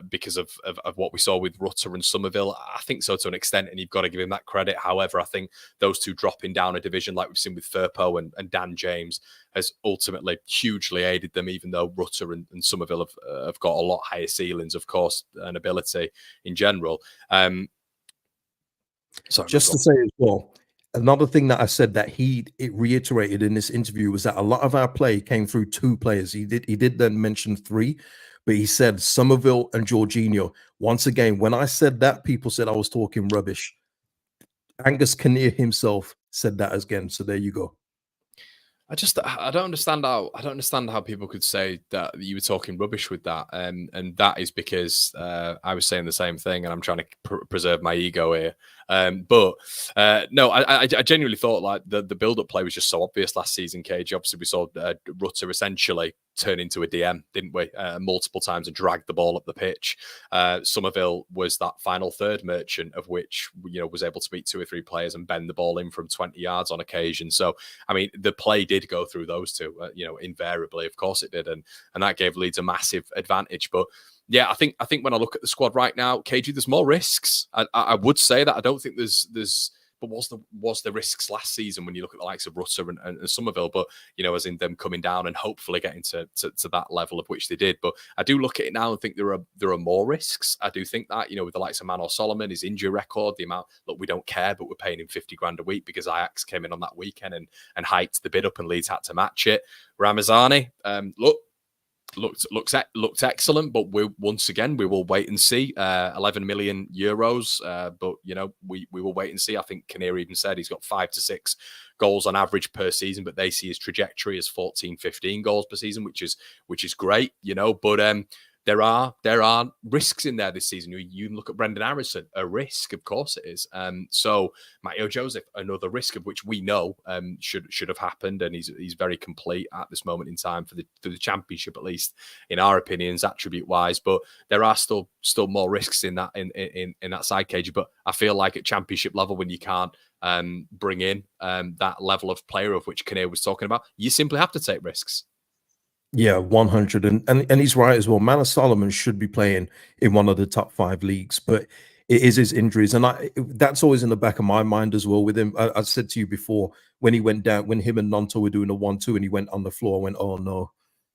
because of what we saw with Rutter and Somerville? I think so to an extent, and you've got to give him that credit. However, I think those two dropping down a division like we've seen with Firpo and Dan James has ultimately hugely aided them, even though Rutter and Somerville have got a lot higher ceilings, of course, and ability in general. Just to say as well, another thing that I said that it reiterated in this interview was that a lot of our play came through two players. He did then mention three, but he said Somerville and Jorginho. Once again, when I said that, people said I was talking rubbish. Angus Kinnear himself said that again. So there you go. I don't understand how people could say that you were talking rubbish with that, and that is because I was saying the same thing, and I'm trying to preserve my ego here. No, I genuinely thought like the build-up play was just so obvious last season, KG. Obviously, we saw Rutter essentially turn into a DM, didn't we? Multiple times and drag the ball up the pitch. Somerville was that final third merchant of which, was able to beat 2 or 3 players and bend the ball in from 20 yards on occasion. So, I mean, the play did go through those two, invariably. Of course it did. And that gave Leeds a massive advantage. But yeah, I think when I look at the squad right now, KG, there's more risks. I would say that. I don't think there's but was the risks last season when you look at the likes of Rutter and Somerville, but as in them coming down and hopefully getting to that level of which they did. But I do look at it now and think there are more risks. I do think that, with the likes of Manor Solomon, his injury record, the amount, look, we don't care, but we're paying him 50 grand a week because Ajax came in on that weekend and hiked the bid up and Leeds had to match it. Ramazani, looked excellent, but we will wait and see. 11 million euros, but we will wait and see. I think Kinnear even said he's got 5 to 6 goals on average per season, but they see his trajectory as 14, 15 goals per season, which is great, but there are risks in there this season. You look at Brendan Harrison, a risk, of course it is. So Mateo Joseph, another risk of which we know should have happened, and he's very complete at this moment in time for the Championship, at least in our opinions, attribute wise. But there are still more risks in that in that side, KG. But I feel like at Championship level, when you can't bring in that level of player of which Kinnear was talking about, you simply have to take risks. Yeah, 100. And he's right as well. Manor Solomon should be playing in one of the top 5 leagues, but it is his injuries. And that's always in the back of my mind as well with him. I said to you before, when he went down, when him and Nonto were doing a 1-2 and he went on the floor, I went, oh no.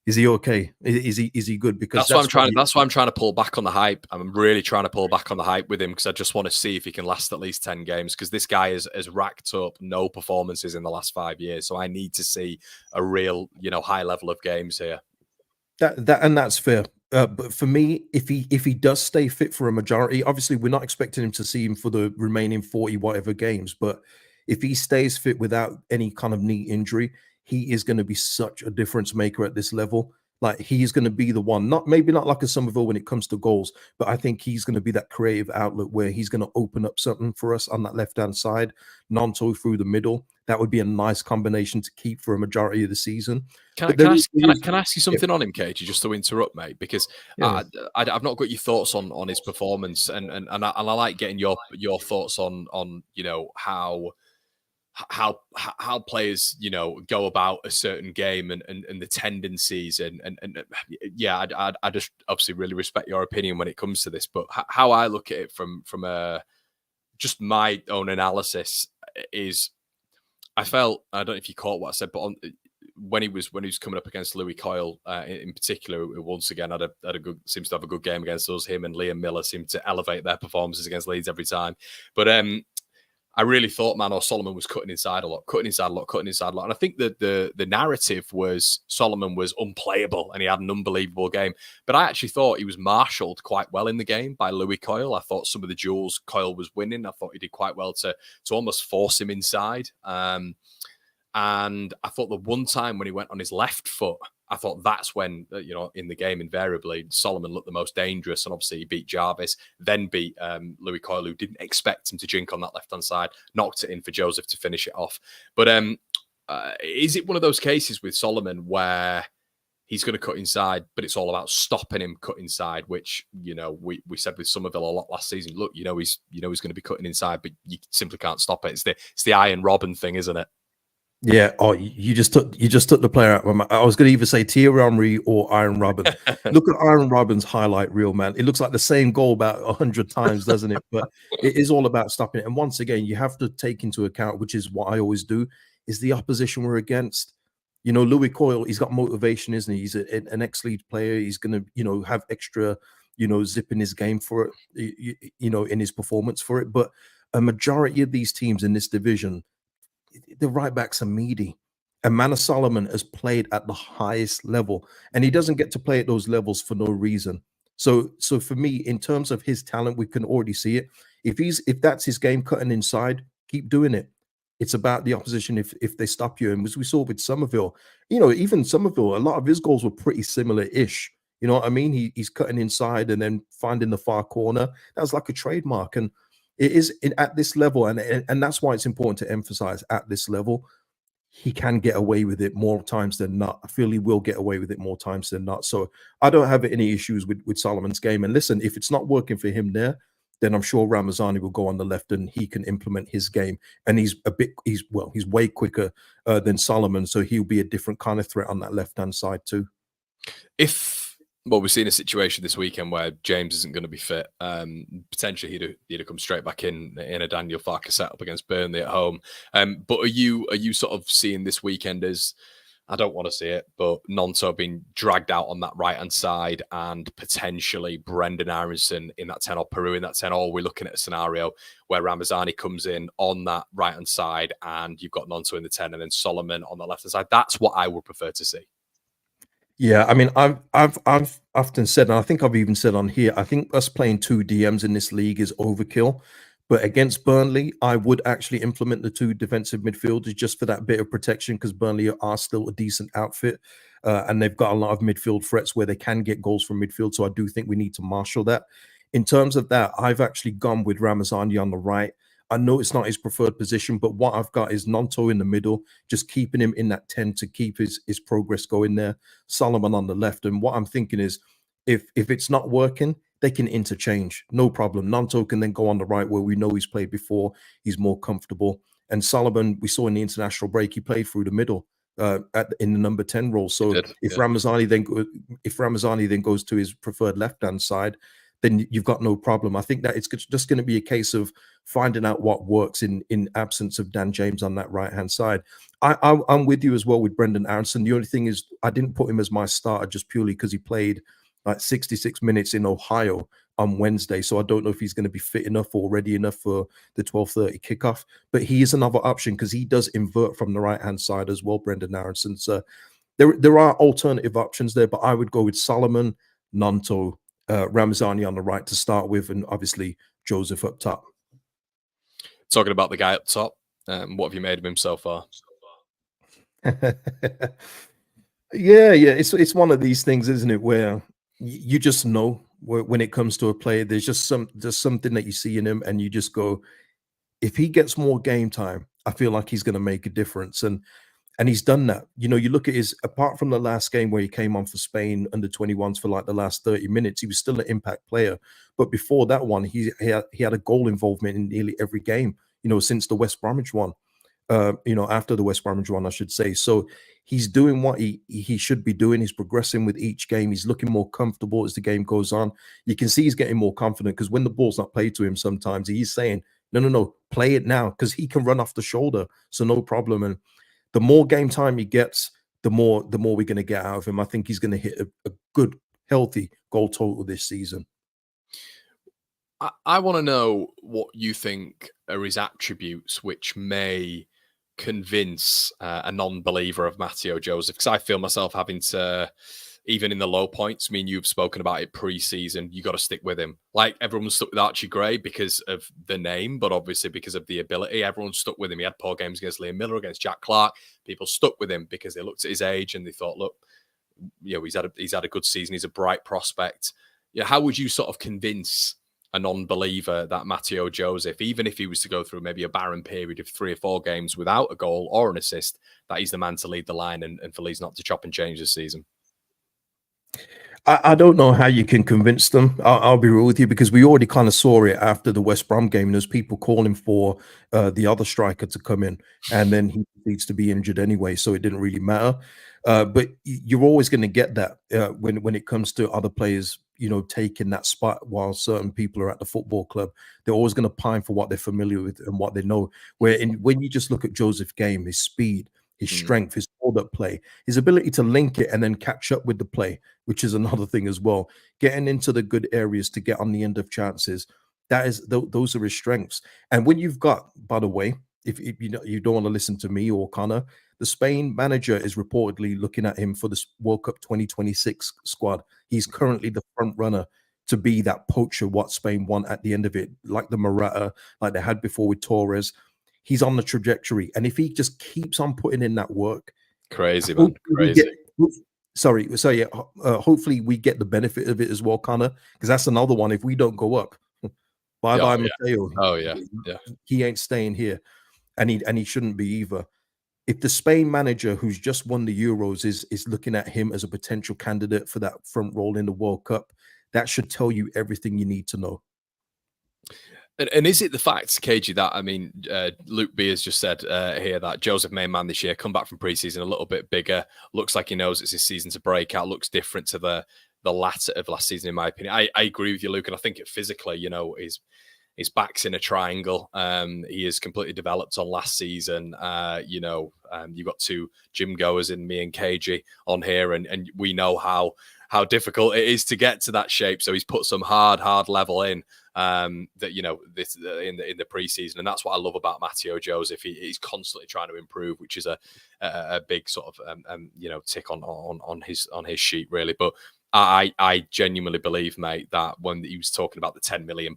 Is he okay? Is he good? Because that's why I'm trying to pull back on the hype. I'm really trying to pull back on the hype with him because I just want to see if he can last at least 10 games, because this guy has racked up no performances in the last 5 years. So I need to see a real, high level of games here. That's fair. But for me, if he does stay fit for a majority, obviously we're not expecting him to see him for the remaining 40 whatever games, but if he stays fit without any kind of knee injury, he is going to be such a difference maker at this level. Like, he's going to be the one, maybe not like a Somerville when it comes to goals, but I think he's going to be that creative outlet where he's going to open up something for us on that left-hand side, Nonto through the middle. That would be a nice combination to keep for a majority of the season. Can I ask you something on him, KG, just to interrupt, mate? Because I've not got your thoughts on his performance, and I like getting your thoughts on how players go about a certain game and the tendencies and I just obviously really respect your opinion when it comes to this, but how I look at it from just my own analysis is, I don't know if you caught what I said, but when he was coming up against Louis Coyle in particular, once again seems to have a good game against us. Him and Liam Miller seem to elevate their performances against Leeds every time, but I really thought Manor Solomon was cutting inside a lot. And I think that the narrative was Solomon was unplayable and he had an unbelievable game. But I actually thought he was marshalled quite well in the game by Louis Coyle. I thought some of the duels Coyle was winning. I thought he did quite well to almost force him inside. And I thought the one time when he went on his left foot, I thought that's when, in the game, invariably, Solomon looked the most dangerous. And obviously he beat Jarvis, then beat Louis Coyle, who didn't expect him to jink on that left-hand side, knocked it in for Joseph to finish it off. But is it one of those cases with Solomon where he's going to cut inside, but it's all about stopping him cut inside, which, we said with Somerville a lot last season. Look, he's going to be cutting inside, but you simply can't stop it. It's the Iron Robin thing, isn't it? Yeah. Oh, you just took the player out of my mouth. I was going to either say Thierry Henry or Iron Robin. Look at Iron Robin's highlight reel, man. It looks like the same goal about 100 times, doesn't it? But it is all about stopping it. And once again, you have to take into account, which is what I always do, is the opposition we're against. You know, Louis Coyle, he's got motivation, isn't he? He's an ex-Leeds player. He's going to, have extra, zip in his game for it, in his performance for it. But a majority of these teams in this division, the right backs are meaty. And Manor Solomon has played at the highest level, and he doesn't get to play at those levels for no reason. So for me, in terms of his talent, we can already see it. If that's his game, cutting inside, keep doing it. It's about the opposition if they stop you. And as we saw with Somerville, even Somerville, a lot of his goals were pretty similar-ish. You know what I mean? He's cutting inside and then finding the far corner. That was like a trademark. And it is at this level, and that's why it's important to emphasize at this level, he can get away with it more times than not. I feel he will get away with it more times than not. So I don't have any issues with Solomon's game. And listen, if it's not working for him there, then I'm sure Ramazani will go on the left and he can implement his game. And he's way quicker than Solomon, so he'll be a different kind of threat on that left-hand side too. We've seen a situation this weekend where James isn't going to be fit. Potentially, he'd have come straight back in a Daniel Farke setup against Burnley at home. But are you sort of seeing this weekend as, I don't want to see it, but Gnonto being dragged out on that right hand side and potentially Brendan Aronson in that 10 or Piroe in that 10, or we're looking at a scenario where Ramazani comes in on that right hand side and you've got Gnonto in the 10 and then Solomon on the left hand side? That's what I would prefer to see. Yeah, I mean, I've often said, and I think I've even said on here, I think us playing two DMs in this league is overkill. But against Burnley, I would actually implement the two defensive midfielders just for that bit of protection, because Burnley are still a decent outfit, and they've got a lot of midfield threats where they can get goals from midfield. So I do think we need to marshal that. In terms of that, I've actually gone with Ramazani on the right. I know it's not his preferred position, but what I've got is Gnonto in the middle, just keeping him in that 10 to keep his progress going there. Solomon on the left. And what I'm thinking is, if it's not working, they can interchange. No problem. Gnonto can then go on the right where we know he's played before. He's more comfortable. And Solomon, we saw in the international break, he played through the middle in the number 10 role. So if Ramazani then goes to his preferred left-hand side, then you've got no problem. I think that it's just going to be a case of finding out what works in absence of Dan James on that right-hand side. I'm with you as well with Brendan Aronson. The only thing is I didn't put him as my starter just purely because he played like 66 minutes in Ohio on Wednesday. So I don't know if he's going to be fit enough or ready enough for the 12:30 kickoff. But he is another option because he does invert from the right-hand side as well, Brendan Aronson. So there are alternative options there, but I would go with Solomon, Gnonto, Ramazani on the right to start with, and obviously Joseph up top. Talking about the guy up top, what have you made of him so far? Yeah, it's one of these things, isn't it, where you just know when it comes to a player, there's something that you see in him, and you just go, if he gets more game time, I feel like he's going to make a difference, and he's done that. You know, you look at apart from the last game where he came on for Spain under 21s for like the last 30 minutes, he was still an impact player. But before that one, he had a goal involvement in nearly every game, since the West Bromwich one, after the West Bromwich one, I should say. So he's doing what he should be doing. He's progressing with each game. He's looking more comfortable as the game goes on. You can see he's getting more confident because when the ball's not played to him, sometimes he's saying, no, play it now, because he can run off the shoulder. So no problem. And the more game time he gets, the more we're going to get out of him. I think he's going to hit a good, healthy goal total this season. I want to know what you think are his attributes which may convince a non-believer of Mateo Joseph, because I feel myself having to, even in the low points, I mean, you've spoken about it pre-season, you got to stick with him. Like everyone's stuck with Archie Gray because of the name, but obviously because of the ability, everyone's stuck with him. He had poor games against Liam Miller, against Jack Clark. People stuck with him because they looked at his age and they thought, look, he's had a good season. He's a bright prospect. How would you sort of convince a non-believer that Mateo Joseph, even if he was to go through maybe a barren period of 3 or 4 games without a goal or an assist, that he's the man to lead the line and for Leeds not to chop and change this season? I don't know how you can convince them. I'll be real with you, because we already kind of saw it after the West Brom game. There's people calling for the other striker to come in, and then he needs to be injured anyway, so it didn't really matter. But you're always going to get that when it comes to other players, taking that spot while certain people are at the football club. They're always going to pine for what they're familiar with and what they know. When you just look at Joseph's game, his speed, his strength, his hold-up play, his ability to link it and then catch up with the play, which is another thing as well. Getting into the good areas to get on the end of chances, those are his strengths. And when you've got, by the way, if you don't want to listen to me or Conor, the Spain manager is reportedly looking at him for the World Cup 2026 squad. He's currently the front runner to be that poacher what Spain want at the end of it, like the Morata, like they had before with Torres. He's on the trajectory, and if he just keeps on putting in that work, crazy man, crazy. Hopefully we get the benefit of it as well, Conor, because that's another one. If we don't go up, bye bye Mateo. Oh yeah, he ain't staying here, and he shouldn't be either. If the Spain manager who's just won the Euros is looking at him as a potential candidate for that front role in the World Cup, that should tell you everything you need to know. And is it the fact, KG, that, I mean, Luke B has just said here that Joseph main man this year, come back from preseason a little bit bigger, looks like he knows it's his season to break out, looks different to the latter of last season, in my opinion. I agree with you, Luke, and I think it physically, his back's in a triangle. He is completely developed on last season. You've got two gym goers in me and KG on here, and we know how difficult it is to get to that shape. So he's put some hard level in this in the preseason, and that's what I love about Mateo Joseph. He's constantly trying to improve, which is a big sort of tick on his sheet, really. But I genuinely believe, mate, that when he was talking about the £10 million,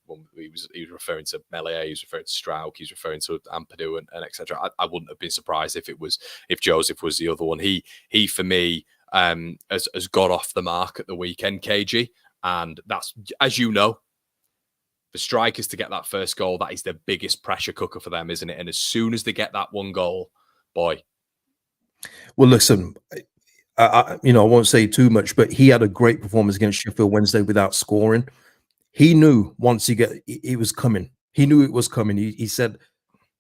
when he was referring to Melier, he was referring to Strauch, he was referring to Ampadu and etc. I wouldn't have been surprised if Joseph was the other one. He for me has got off the mark at the weekend, KG, and that's, as you know, the strikers to get that first goal, that is the biggest pressure cooker for them, isn't it? And as soon as they get that one goal, boy. Well, listen, I won't say too much, but he had a great performance against Sheffield Wednesday without scoring. He knew once it was coming. He knew it was coming. He said,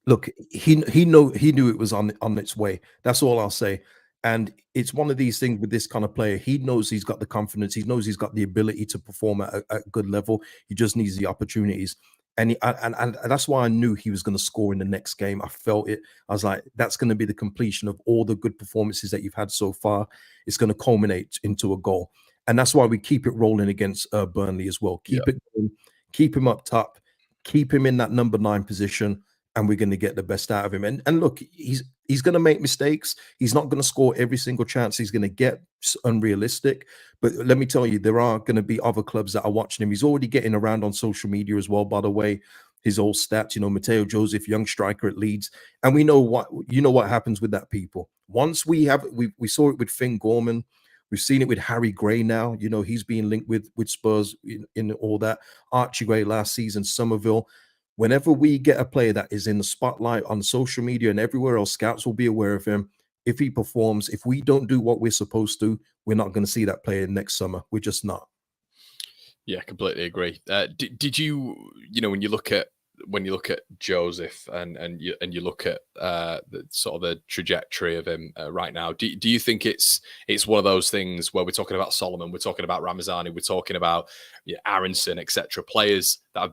look, he knew it was on its way. That's all I'll say. And it's one of these things with this kind of player. He knows he's got the confidence. He knows he's got the ability to perform at a good level. He just needs the opportunities. And that's why I knew he was going to score in the next game. I felt it. I was like, that's going to be the completion of all the good performances that you've had so far. It's going to culminate into a goal. And that's why we keep it rolling against Burnley as well. Keep it going, keep him up top, keep him in that number 9 position, and we're going to get the best out of him. And look, he's going to make mistakes. He's not going to score every single chance he's going to get. It's unrealistic. But let me tell you, there are going to be other clubs that are watching him. He's already getting around on social media as well, by the way. His old stats, Mateo Joseph, young striker at Leeds. And we know what happens with that, people. Once we saw it with Finn Gorman. We've seen it with Harry Gray now. He's being linked with Spurs in all that. Archie Gray last season, Somerville. Whenever we get a player that is in the spotlight on social media and everywhere else, scouts will be aware of him. If he performs, if we don't do what we're supposed to, we're not going to see that player next summer. We're just not. Yeah, completely agree. Did you, when you look at Joseph and you look at the sort of the trajectory of him right now, do you think it's one of those things where we're talking about Solomon, we're talking about Ramazani, we're talking about Aronson, etc., players that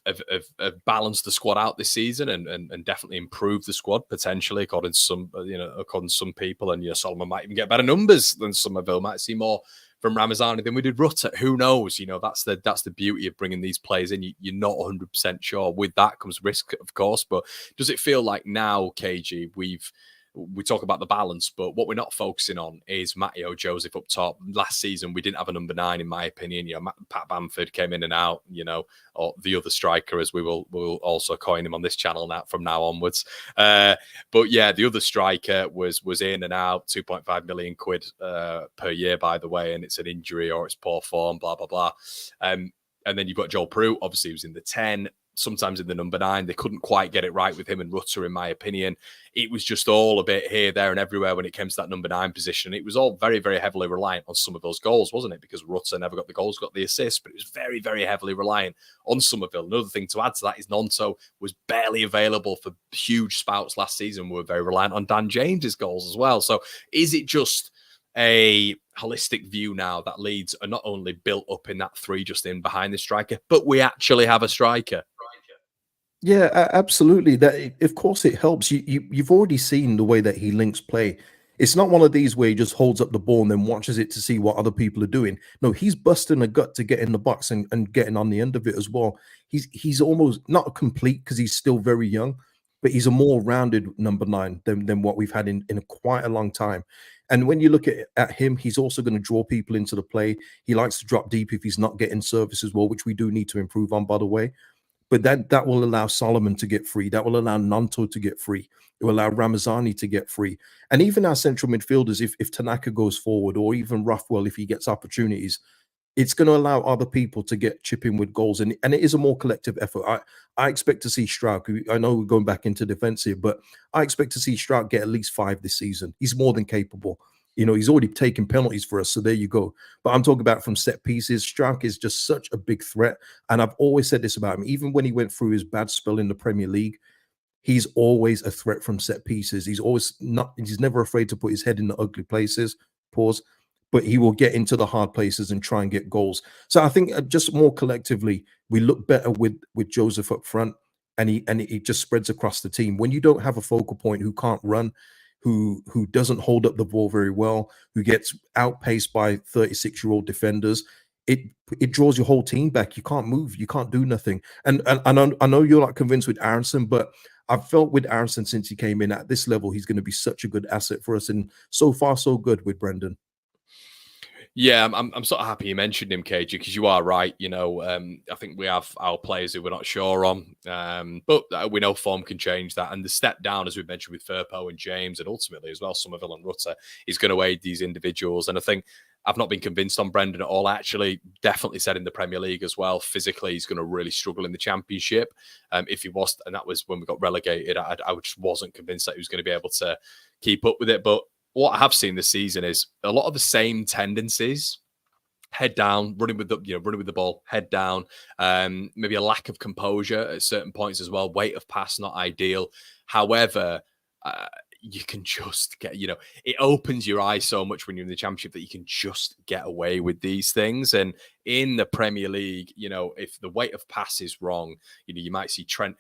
have balanced the squad out this season and definitely improved the squad potentially, according to some people, and Solomon might even get better numbers than Somerville, might see more from Ramazani than we did Rutter. Who knows? That's the beauty of bringing these players in. You're not 100% sure. With that comes risk, of course. But does it feel like now, KG, we talk about the balance, but what we're not focusing on is Mateo Joseph up top. Last season, we didn't have a number 9, in my opinion. Pat Bamford came in and out, or the other striker, as we will also coin him on this channel now from now onwards. But yeah, the other striker was in and out, 2.5 million quid per year, by the way, and it's an injury or it's poor form, blah, blah, blah. And then you've got Joel Piroe, obviously, who's in the 10. sometimes in the number 9. They couldn't quite get it right with him and Rutter, in my opinion. It was just all a bit here, there, and everywhere when it came to that number 9 position. It was all very, very heavily reliant on some of those goals, wasn't it? Because Rutter never got the goals, got the assists, but it was very, very heavily reliant on Somerville. Another thing to add to that is Nonto was barely available for huge spouts last season. We were very reliant on Dan James's goals as well. So is it just a holistic view now that Leeds are not only built up in that 3 just in behind the striker, but we actually have a striker? Yeah, absolutely. That, of course, it helps. You've already seen the way that he links play. It's not one of these where he just holds up the ball and then watches it to see what other people are doing. No, he's busting a gut to get in the box and getting on the end of it as well. He's almost not complete because he's still very young, but he's a more rounded number 9 than what we've had in quite a long time. And when you look at him, he's also going to draw people into the play. He likes to drop deep if he's not getting service as well, which we do need to improve on, by the way. But that will allow Solomon to get free. That will allow Nonto to get free. It will allow Ramazani to get free. And even our central midfielders, if Tanaka goes forward, or even Rothwell, if he gets opportunities, it's going to allow other people to chip in with goals. And it is a more collective effort. I expect to see Stroud. I know we're going back into defensive, but I expect to see Stroud get at least 5 this season. He's more than capable. You know, he's already taken penalties for us, so there you go. But I'm talking about from set pieces. Strauch is just such a big threat. And I've always said this about him. Even when he went through his bad spell in the Premier League, he's always a threat from set pieces. He's never afraid to put his head in the ugly places, but he will get into the hard places and try and get goals. So I think just more collectively, we look better with Joseph up front, and he just spreads across the team. When you don't have a focal point who can't run, who doesn't hold up the ball very well, who gets outpaced by 36-year-old defenders, it draws your whole team back. You can't move. You can't do nothing. And I know you're not convinced with Aronson, but I've felt with Aronson since he came in at this level, he's going to be such a good asset for us. And so far, so good with Brendan. Yeah, I'm sort of happy you mentioned him, KG, because you are right. You know, I think we have our players who we're not sure on, but we know form can change that. And the step down, as we mentioned with Firpo and James, and ultimately as well, Somerville and Rutter, is going to aid these individuals. And I think I've not been convinced on Brendan at all. I actually definitely said in the Premier League as well, physically, he's going to really struggle in the Championship. If he was, and that was when we got relegated, I just wasn't convinced that he was going to be able to keep up with it. But what I have seen this season is a lot of the same tendencies: head down, running with the ball, head down. Maybe a lack of composure at certain points as well. Weight of pass not ideal. However, you can just get, it opens your eyes so much when you're in the Championship that you can just get away with these things. And in the Premier League, if the weight of pass is wrong, you might see Trent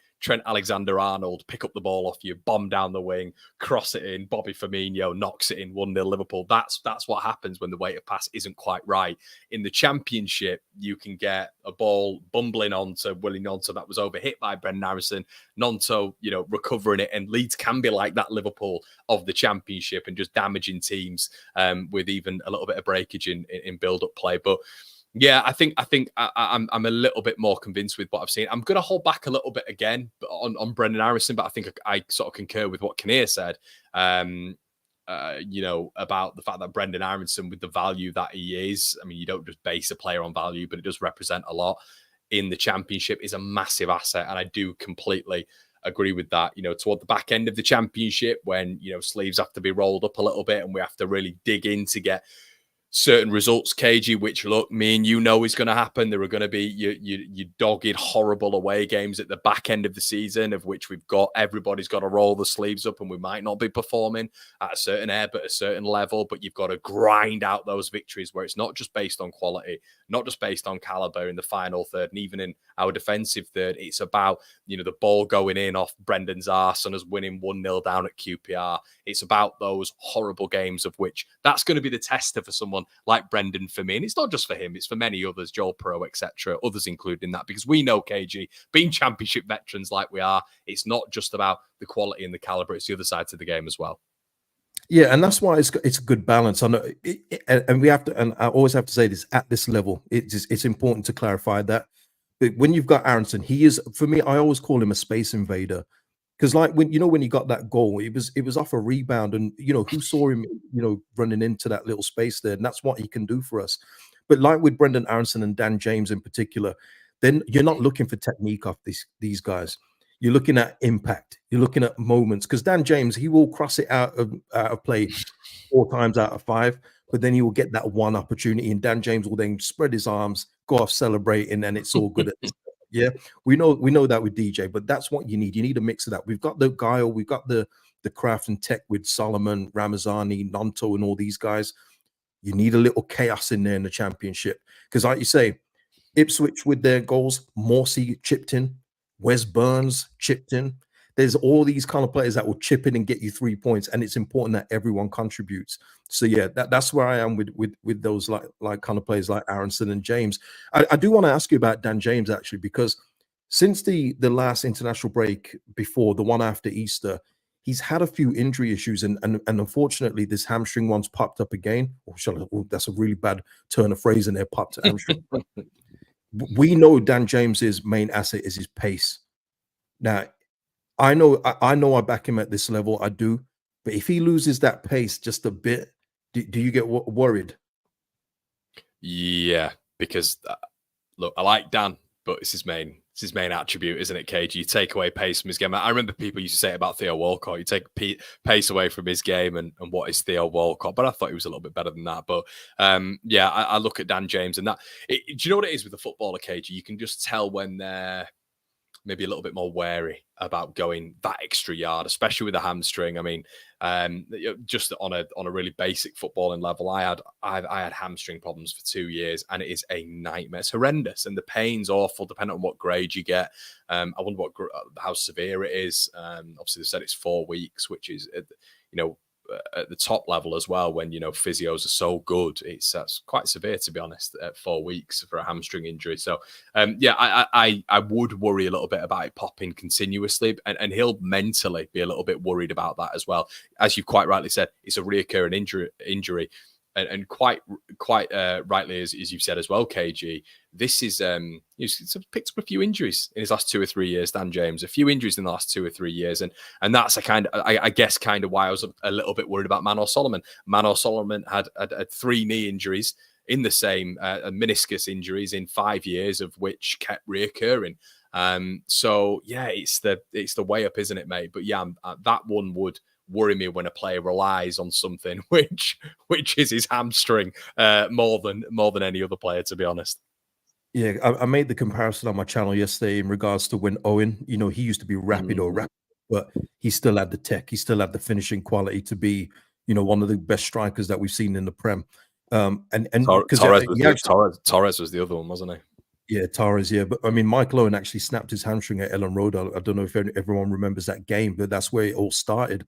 Alexander-Arnold pick up the ball off you, bomb down the wing, cross it in. Bobby Firmino knocks it in, 1-0 Liverpool. That's what happens when the weight of pass isn't quite right. In the Championship, you can get a ball bumbling onto Willie Nonto that was overhit by Brendan Harrison. Nonto, recovering it, and Leeds can be like that Liverpool of the Championship and just damaging teams with even a little bit of breakage in build-up play. But yeah, I think I'm a little bit more convinced with what I've seen. I'm going to hold back a little bit again on Brendan Harrison, but I think I sort of concur with what Kinnear said, about the fact that Brendan Harrison, with the value that he is, I mean, you don't just base a player on value, but it does represent a lot in the Championship, is a massive asset. And I do completely agree with that. Toward the back end of the Championship, when, sleeves have to be rolled up a little bit and we have to really dig in to get certain results, KG, which look, me and is going to happen. There are going to be your dogged, horrible away games at the back end of the season, of which everybody's got to roll the sleeves up, and we might not be performing at a certain but a certain level, but you've got to grind out those victories where it's not just based on quality, not just based on caliber in the final third, and even in our defensive third. It's about, the ball going in off Brendan's arse and us winning 1-0 down at QPR. It's about those horrible games, of which that's going to be the tester for someone like Brendan, for me. And it's not just for him, it's for many others, Joel Piroe, etc., others included in that, because we know, KG, being Championship veterans like we are, it's not just about the quality and the caliber, it's the other side to the game as well. Yeah, and that's why it's a good balance. I know, and we have to, and I always have to say this at this level. It's important to clarify that. But when you've got Aronson, he is, for me, I always call him a space invader. Because like when he got that goal, it was off a rebound, and who saw him running into that little space there, and that's what he can do for us. But like with Brendan Aronson and Dan James in particular, then you're not looking for technique off these guys. You're looking at impact. You're looking at moments, because Dan James, he will cross it out of play 4 times out of 5, but then he will get that one opportunity, and Dan James will then spread his arms, go off celebrating, and it's all good at this. Yeah, we know that with DJ, but that's what you need. You need a mix of that. We've got the guile, we've got the craft and tech with Solomon, Ramazani, Nonto, and all these guys. You need a little chaos in there in the Championship, because like you say, Ipswich with their goals, Morsey chipped in, Wes Burns chipped in. There's all these kind of players that will chip in and get you 3 points, and it's important that everyone contributes. So yeah, that's where I am with those like kind of players like Aronson and James. I do want to ask you about Dan James, actually, because since the last international break, before the one after Easter, he's had a few injury issues, and unfortunately this hamstring one's popped up again. That's a really bad turn of phrase in there, popped hamstring. We know Dan James's main asset is his pace. Now, I know I back him at this level, I do, but if he loses that pace just a bit, do you get worried? Yeah, because look, I like Dan, but it's his main attribute, isn't it, KG? You take away pace from his game. I remember people used to say it about Theo Walcott. You take pace away from his game, and what is Theo Walcott? But I thought he was a little bit better than that. But yeah, I look at Dan James, and do you know what it is with the footballer, KG? You can just tell when they're maybe a little bit more wary about going that extra yard, especially with a hamstring. I mean, just on a really basic footballing level, I had hamstring problems for 2 years, and it is a nightmare. It's horrendous, and the pain's awful, depending on what grade you get. I wonder how severe it is. Obviously, they said it's 4 weeks, which is, at the top level as well, when physios are so good, that's quite severe, to be honest, at 4 weeks for a hamstring injury. So yeah, I would worry a little bit about it popping continuously, and he'll mentally be a little bit worried about that as well. As you quite rightly said, it's a reoccurring injury. And quite rightly, as you've said as well, KG, this is he's picked up a few injuries in his last 2 or 3 years. Dan James, a few injuries in the last 2 or 3 years, and that's I guess why I was a little bit worried about Manor Solomon. Manor Solomon had 3 knee injuries in the same meniscus injuries in 5 years, of which kept reoccurring. So yeah, it's the way up, isn't it, mate? But yeah, that one would worry me when a player relies on something which is his hamstring more than any other player, to be honest. Yeah, I made the comparison on my channel yesterday in regards to when Owen, he used to be rapid, but he still had the tech, he still had the finishing quality to be, one of the best strikers that we've seen in the Prem. And Torres was the other one, wasn't he? Yeah, Torres, yeah. But I mean, Michael Owen actually snapped his hamstring at Ellen Road. I don't know if everyone remembers that game, but that's where it all started.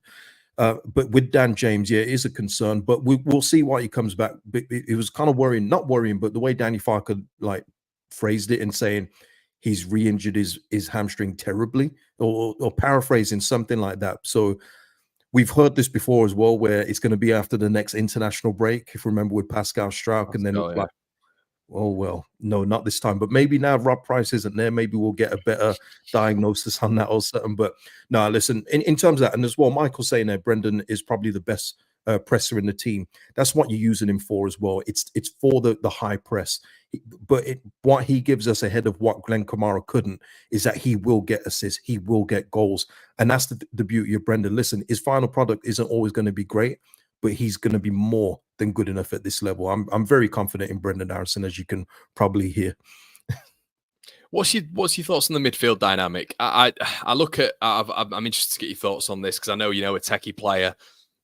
But with Dan James, yeah, it is a concern, but we'll see why he comes back. But it was kind of not worrying, but the way Danny Farker phrased it and saying he's re-injured his hamstring terribly, or paraphrasing something like that. So we've heard this before as well, where it's going to be after the next international break, if you remember, with Pascal Struijk, and then oh, well, no, not this time. But maybe now Rob Price isn't there, maybe we'll get a better diagnosis on that or something. But no, listen, in terms of that, and as well, Michael's saying there, Brendan is probably the best presser in the team. That's what you're using him for as well. It's for the high press. But what he gives us ahead of what Glenn Kamara couldn't is that he will get assists, he will get goals. And that's the beauty of Brendan. Listen, his final product isn't always going to be great, but he's going to be more than good enough at this level. I'm very confident in Brendan Harrison, as you can probably hear. What's your thoughts on the midfield dynamic? I look at. I'm interested to get your thoughts on this, because I know a techie player.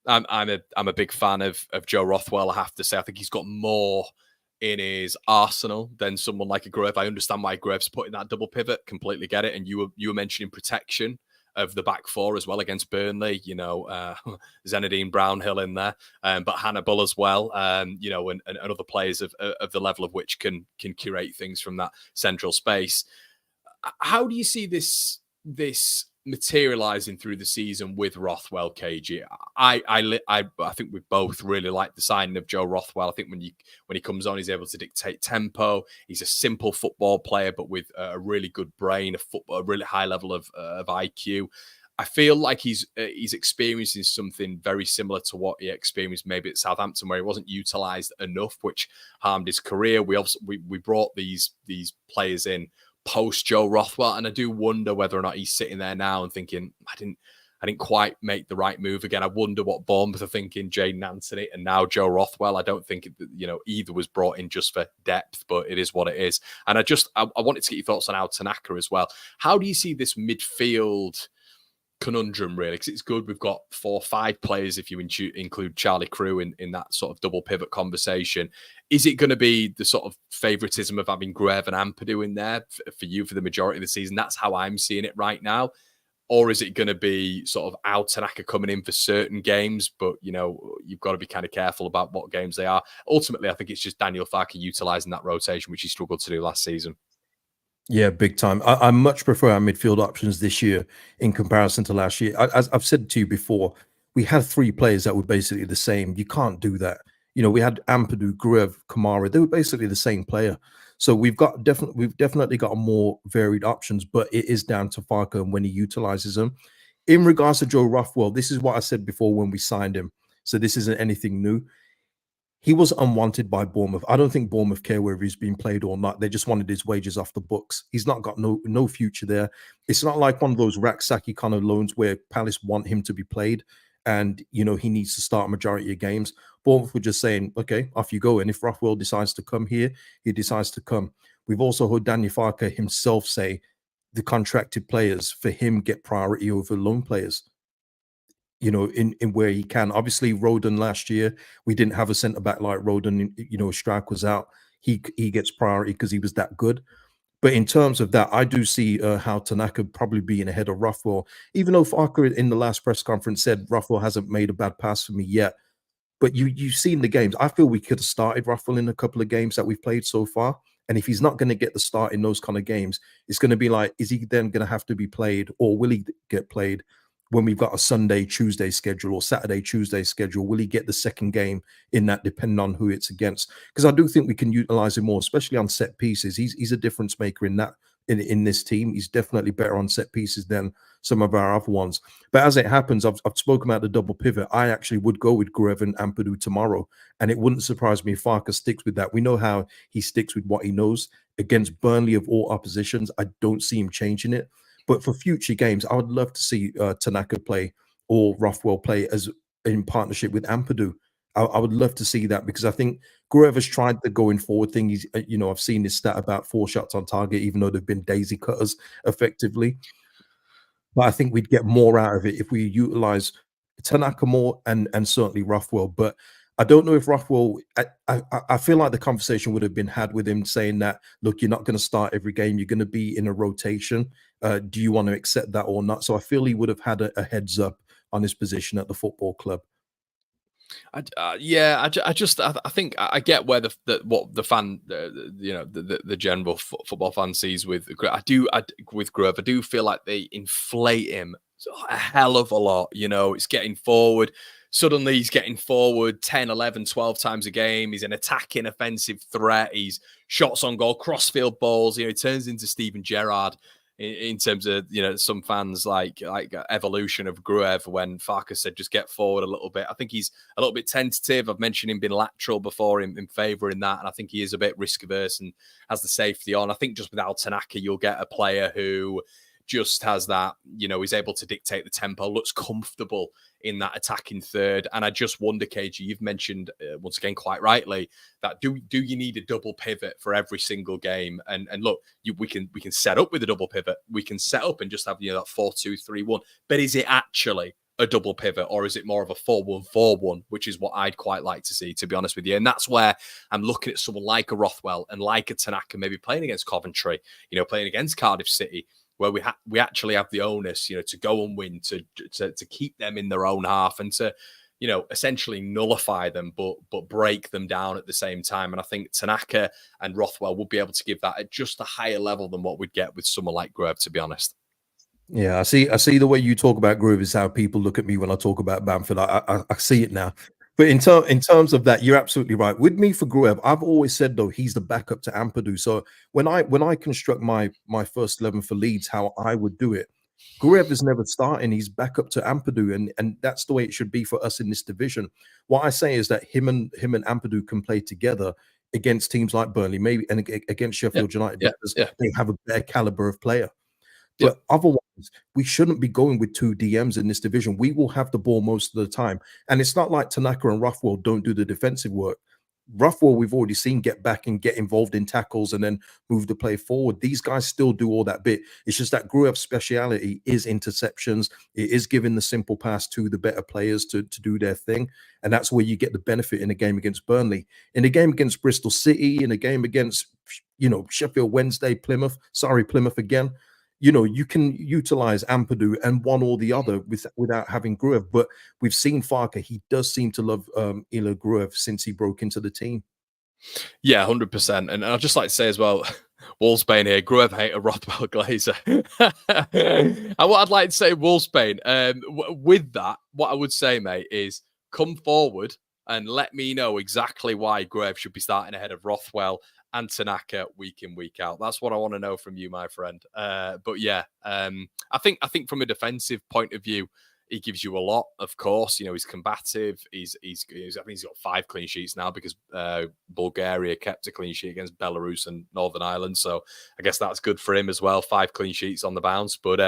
I'm a big fan of Joe Rothwell. I have to say, I think he's got more in his arsenal than someone like a Grove. I understand why Grove's putting that double pivot. Completely get it. And you were mentioning protection of the back four as well against Burnley, Zenedine Brownhill in there, but Hannibal as well, and other players of the level of which can curate things from that central space. How do you see this materializing through the season with Rothwell, KG? I think we both really like the signing of Joe Rothwell. I think when he comes on, he's able to dictate tempo. He's a simple football player, but with a really good brain, a really high level of IQ. I feel like he's experiencing something very similar to what he experienced maybe at Southampton, where he wasn't utilised enough, which harmed his career. We brought these players in post Joe Rothwell, and I do wonder whether or not he's sitting there now and thinking, I didn't quite make the right move again. I wonder what Bournemouth are thinking, Jayden Anthony and now Joe Rothwell. I don't think either was brought in just for depth, but it is what it is. And I wanted to get your thoughts on Al Tanaka as well. How do you see this midfield conundrum, really? Because it's good we've got 4 or 5 players if you include Charlie Crew in that sort of double pivot conversation. Is it going to be the sort of favoritism of having Gruev and Ampadu in there for you for the majority of the season? That's how I'm seeing it right now. Or is it going to be sort of Al Tanaka coming in for certain games, but, you've got to be kind of careful about what games they are. Ultimately, I think it's just Daniel Farke utilising that rotation, which he struggled to do last season. Yeah, big time. I much prefer our midfield options this year in comparison to last year. As I've said to you before, we had 3 players that were basically the same. You can't do that. We had Ampadu, Gruev, Kamara. They were basically the same player. So we've definitely got more varied options, but it is down to Farke and when he utilizes them. In regards to Joe Rothwell, this is what I said before when we signed him. So this isn't anything new. He was unwanted by Bournemouth. I don't think Bournemouth care whether he's been played or not. They just wanted his wages off the books. He's not got no future there. It's not like one of those Raksaki kind of loans where Palace want him to be played and, he needs to start a majority of games. Bournemouth were just saying, okay, off you go. And if Rothwell decides to come here, he decides to come. We've also heard Daniel Farke himself say the contracted players for him get priority over loan players. In where he can. Obviously, Rodon last year, we didn't have a centre-back like Rodon. Strike was out. He gets priority because he was that good. But in terms of that, I do see how Tanaka probably being ahead of Rothwell, even though Farke in the last press conference said Rothwell hasn't made a bad pass for me yet. But you've seen the games. I feel we could have started Rothwell in a couple of games that we've played so far. And if he's not going to get the start in those kind of games, it's going to be like, is he then going to have to be played, or will he get played when we've got a Sunday, Tuesday schedule or Saturday, Tuesday schedule? Will he get the second game in that, depending on who it's against? Because I do think we can utilize him more, especially on set pieces. He's a difference maker in that. In this team, he's definitely better on set pieces than some of our other ones. But as it happens, I've spoken about the double pivot. I actually would go with Gruev and Ampadu tomorrow, and it wouldn't surprise me if Farke sticks with that. We know how he sticks with what he knows. Against Burnley of all oppositions, I don't see him changing it. But for future games, I would love to see Tanaka play or Rothwell play as in partnership with Ampadu. I would love to see that, because I think Gruev has tried the going forward thing. He's, I've seen his stat about 4 shots on target, even though they've been daisy cutters effectively. But I think we'd get more out of it if we utilize Tanaka more and certainly Rothwell. But I don't know if Rothwell, I feel like the conversation would have been had with him saying that, look, you're not going to start every game. You're going to be in a rotation. Do you want to accept that or not? So I feel he would have had a heads up on his position at the football club. I think I get where what the fan, the general football fan sees with with Gruev. I do feel like they inflate him a hell of a lot. It's getting forward. Suddenly he's getting forward 10, 11, 12 times a game. He's an attacking offensive threat. He's shots on goal, crossfield balls. He turns into Steven Gerrard in terms of, some fans like evolution of Gruev when Farke said just get forward a little bit. I think he's a little bit tentative. I've mentioned him being lateral before in favouring that, and I think he is a bit risk averse and has the safety on. I think just with Al Tanaka, you'll get a player who just has that, he's able to dictate the tempo, looks comfortable in that attacking third. And I just wonder, KG, you've mentioned once again quite rightly that do you need a double pivot for every single game? And look, we can set up with a double pivot. We can set up and just have that 4-2-3-1. But is it actually a double pivot, or is it more of a 4-1-4-1, which is what I'd quite like to see, to be honest with you? And that's where I'm looking at someone like a Rothwell and like a Tanaka, maybe playing against Coventry, playing against Cardiff City, where we actually have the onus, to go and win, to keep them in their own half and to, essentially nullify them, but break them down at the same time. And I think Tanaka and Rothwell would be able to give that at just a higher level than what we'd get with someone like Gruev, to be honest. Yeah, I see the way you talk about Gruev is how people look at me when I talk about Bamford. I see it now. But in terms of that, you're absolutely right. With me for Gruev, I've always said, though, he's the backup to Ampadu. So when I construct my first 11 for Leeds, how I would do it, Gruev is never starting. He's backup to Ampadu, and that's the way it should be for us in this division. What I say is that him and Ampadu can play together against teams like Burnley, maybe, and against Sheffield United, because they have a better caliber of player. But otherwise, we shouldn't be going with 2 DMs in this division. We will have the ball most of the time. And it's not like Tanaka and Rothwell don't do the defensive work. Rothwell, we've already seen get back and get involved in tackles and then move the play forward. These guys still do all that bit. It's just that Gruev's speciality is interceptions. It is giving the simple pass to the better players to do their thing. And that's where you get the benefit in a game against Burnley. In a game against Bristol City, in a game against, Sheffield Wednesday, Plymouth again, you can utilize Ampadu and one or the other without having Gruev. But we've seen Farke. He does seem to love Ila Gruev since he broke into the team. Yeah, 100%. And I'd just like to say as well, Wolfsbane here, Gruev hater, Rothwell Glazer. And what I'd like to say, Wolfsbane, with that, what I would say, mate, is come forward and let me know exactly why Gruev should be starting ahead of Rothwell and Tanaka week in, week out. That's what I want to know from you, my friend. But yeah, I think from a defensive point of view, he gives you a lot. Of course, he's combative. I think he's got 5 clean sheets now because Bulgaria kept a clean sheet against Belarus and Northern Ireland. So I guess that's good for him as well. 5 clean sheets on the bounce. But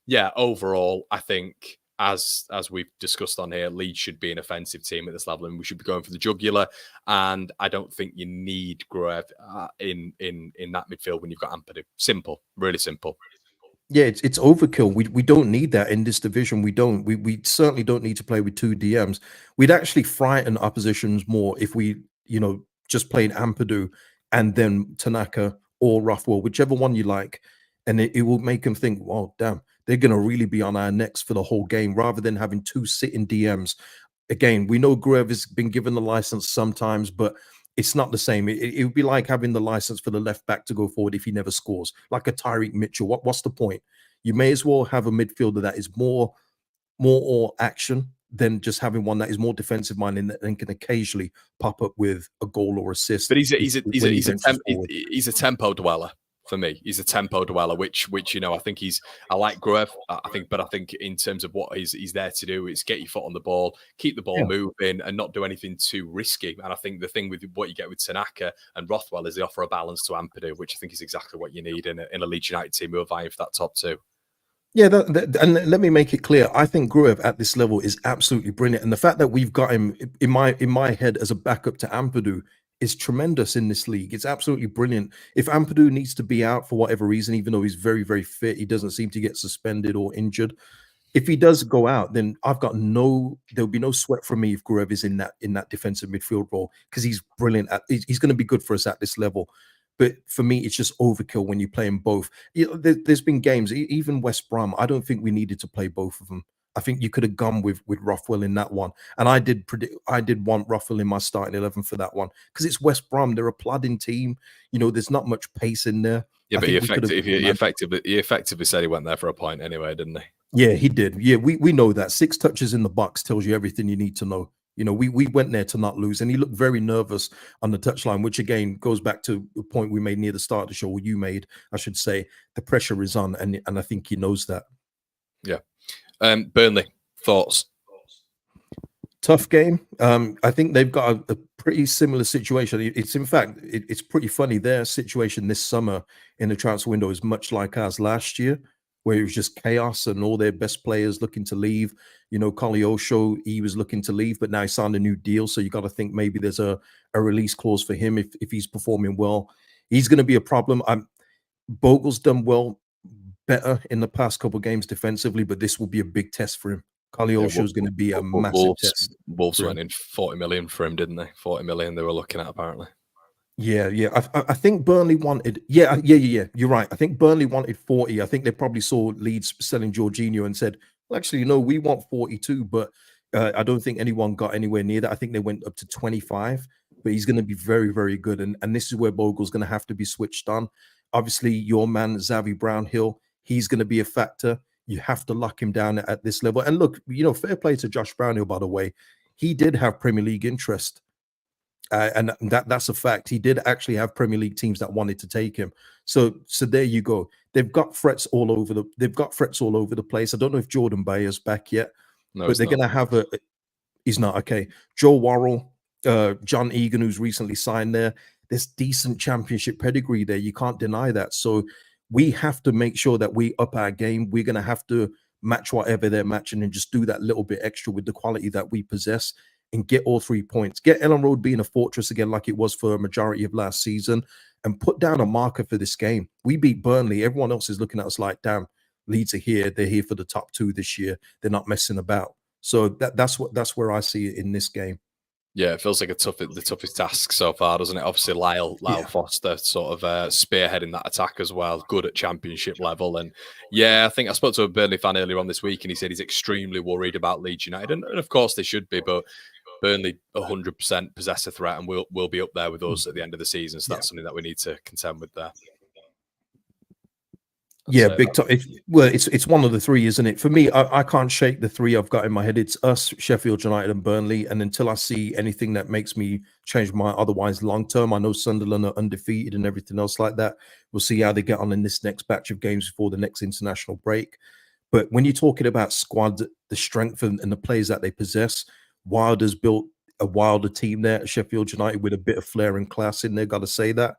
yeah, overall, I think, as we've discussed on here, Leeds should be an offensive team at this level, and we should be going for the jugular. And I don't think you need Gruev in that midfield when you've got Ampadu. Simple, really simple. Yeah, it's overkill. We don't need that in this division. We don't. We certainly don't need to play with 2 DMs. We'd actually frighten oppositions more if we, just played Ampadu and then Tanaka or Rothwell, whichever one you like, and it will make them think, "Well, damn, they're going to really be on our necks for the whole game," rather than having 2 sitting DMs. Again, we know Gruev has been given the license sometimes, but it's not the same. It would be like having the license for the left back to go forward if he never scores, like a Tyreek Mitchell. What's the point? You may as well have a midfielder that is more all action than just having one that is more defensive minded and can occasionally pop up with a goal or assist. But he's a tempo dweller. For me, he's a tempo dweller, which I think I like Gruev. I think in terms of what he's there to do, is get your foot on the ball, keep the ball moving, and not do anything too risky. And I think the thing with what you get with Tanaka and Rothwell is they offer a balance to Ampadu, which I think is exactly what you need in a Leeds United team who are vying for that top 2. Yeah, and let me make it clear. I think Gruev at this level is absolutely brilliant, and the fact that we've got him in my head as a backup to Ampadu is tremendous in this league. It's absolutely brilliant. If Ampadu needs to be out for whatever reason, even though he's very, very fit, he doesn't seem to get suspended or injured. If he does go out, then there'll be no sweat from me if Gruev is in that defensive midfield role, because he's brilliant. He's going to be good for us at this level. But for me, it's just overkill when you play them both. There's been games, even West Brom, I don't think we needed to play both of them. I think you could have gone with Rothwell in that one. And I did want Rothwell in my starting 11 for that one, because it's West Brom. They're a plodding team. There's not much pace in there. Yeah, but he effectively said he went there for a point anyway, didn't he? Yeah, he did. Yeah, we know that. 6 touches in the box tells you everything you need to know. We went there to not lose, and he looked very nervous on the touchline, which again goes back to the point we made near the start of the show, or you made, I should say. The pressure is on, and I think he knows that. Yeah. Burnley, thoughts? Tough game. I think they've got a pretty similar situation. It's pretty funny. Their situation this summer in the transfer window is much like ours last year, where it was just chaos and all their best players looking to leave. Koleosho, he was looking to leave, but now he signed a new deal. So you got to think maybe there's a release clause for him if he's performing well. He's going to be a problem. Bogle's done better in the past couple of games defensively, but this will be a big test for him. Koleosho is going to be a massive test. Wolves went in 40 million for him, didn't they? 40 million they were looking at, apparently. Yeah. I think Burnley wanted. Yeah. You're right. I think Burnley wanted 40. I think they probably saw Leeds selling Jorginho and said, "Well, actually, no, we want 42." But I don't think anyone got anywhere near that. I think they went up to 25. But he's going to be very, very good. And this is where Bogle's going to have to be switched on. Obviously, your man Xavi Brownhill, he's going to be a factor. You have to lock him down at this level. And look, fair play to Josh Brownhill, by the way. He did have Premier League interest. And that's a fact. He did actually have Premier League teams that wanted to take him. So there you go. They've got threats all over the place. I don't know if Jordan Bayer's back yet, but they're going to have he's not. Okay. Joe Worrell, John Egan, who's recently signed there. There's decent championship pedigree there. You can't deny that. So we have to make sure that we up our game. We're going to have to match whatever they're matching and just do that little bit extra with the quality that we possess and get all 3 points. Get Ellen Road being a fortress again like it was for a majority of last season and put down a marker for this game. We beat Burnley. Everyone else is looking at us like, damn, Leeds are here. They're here for the top 2 this year. They're not messing about. So that's where I see it in this game. Yeah, it feels like the toughest task so far, doesn't it? Obviously, Lyle Foster sort of spearheading that attack as well, good at championship level. And yeah, I think I spoke to a Burnley fan earlier on this week, and he said he's extremely worried about Leeds United, and of course they should be, but Burnley 100% possess a threat, and will be up there with us at the end of the season. So that's something that we need to contend with there. Yeah, big time. It's one of the 3, isn't it? For me, I can't shake the 3 I've got in my head. It's us, Sheffield United, and Burnley. And until I see anything that makes me change my otherwise long term, I know Sunderland are undefeated and everything else like that. We'll see how they get on in this next batch of games before the next international break. But when you're talking about squad, the strength and the players that they possess, Wilder's built a wilder team there at Sheffield United with a bit of flair and class in there. Got to say that.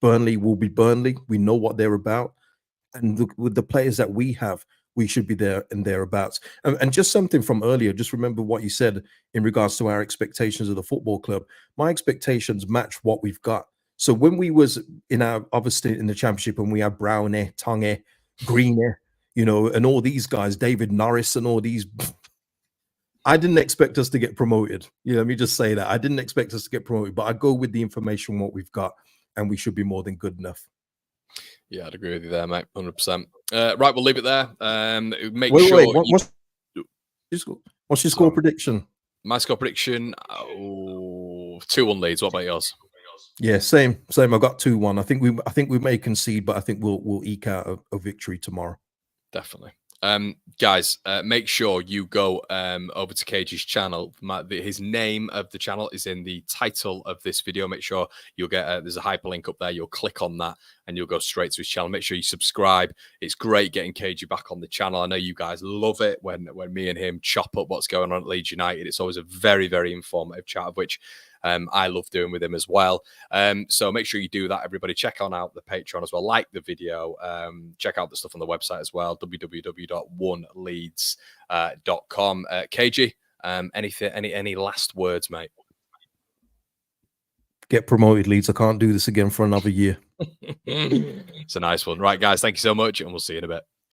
Burnley will be Burnley. We know what they're about. And with the players that we have, we should be there and thereabouts. And just something from earlier, just remember what you said in regards to our expectations of the football club. My expectations match what we've got. So when we was in our, obviously in the championship, and we had Brownie, Tongue, Green, and all these guys, David Norris and all these, I didn't expect us to get promoted. Let me just say that. I didn't expect us to get promoted, but I go with the information, what we've got, and we should be more than good enough. Yeah, I'd agree with you there, mate. 100%. Right, we'll leave it there. Wait, what's your score prediction? My score prediction, 2-1 Leeds. What about yours? Yeah, same. I got 2-1. I think we may concede, but I think we'll eke out a victory tomorrow. Definitely. Guys, make sure you go over to Cage's channel. His name of the channel is in the title of this video. Make sure you'll get there's a hyperlink up there. You'll click on that and you'll go straight to his channel. Make sure you subscribe. It's great getting Cagey back on the channel. I know you guys love it when me and him chop up what's going on at Leeds United. It's always a very, very informative chat, of which I love doing with him as well. So make sure you do that, everybody. Check out the Patreon as well. Like the video. Check out the stuff on the website as well. www.oneleeds.com. KG, any last words, mate? Get promoted, Leeds. I can't do this again for another year. It's a nice one. Right, guys, thank you so much, and we'll see you in a bit.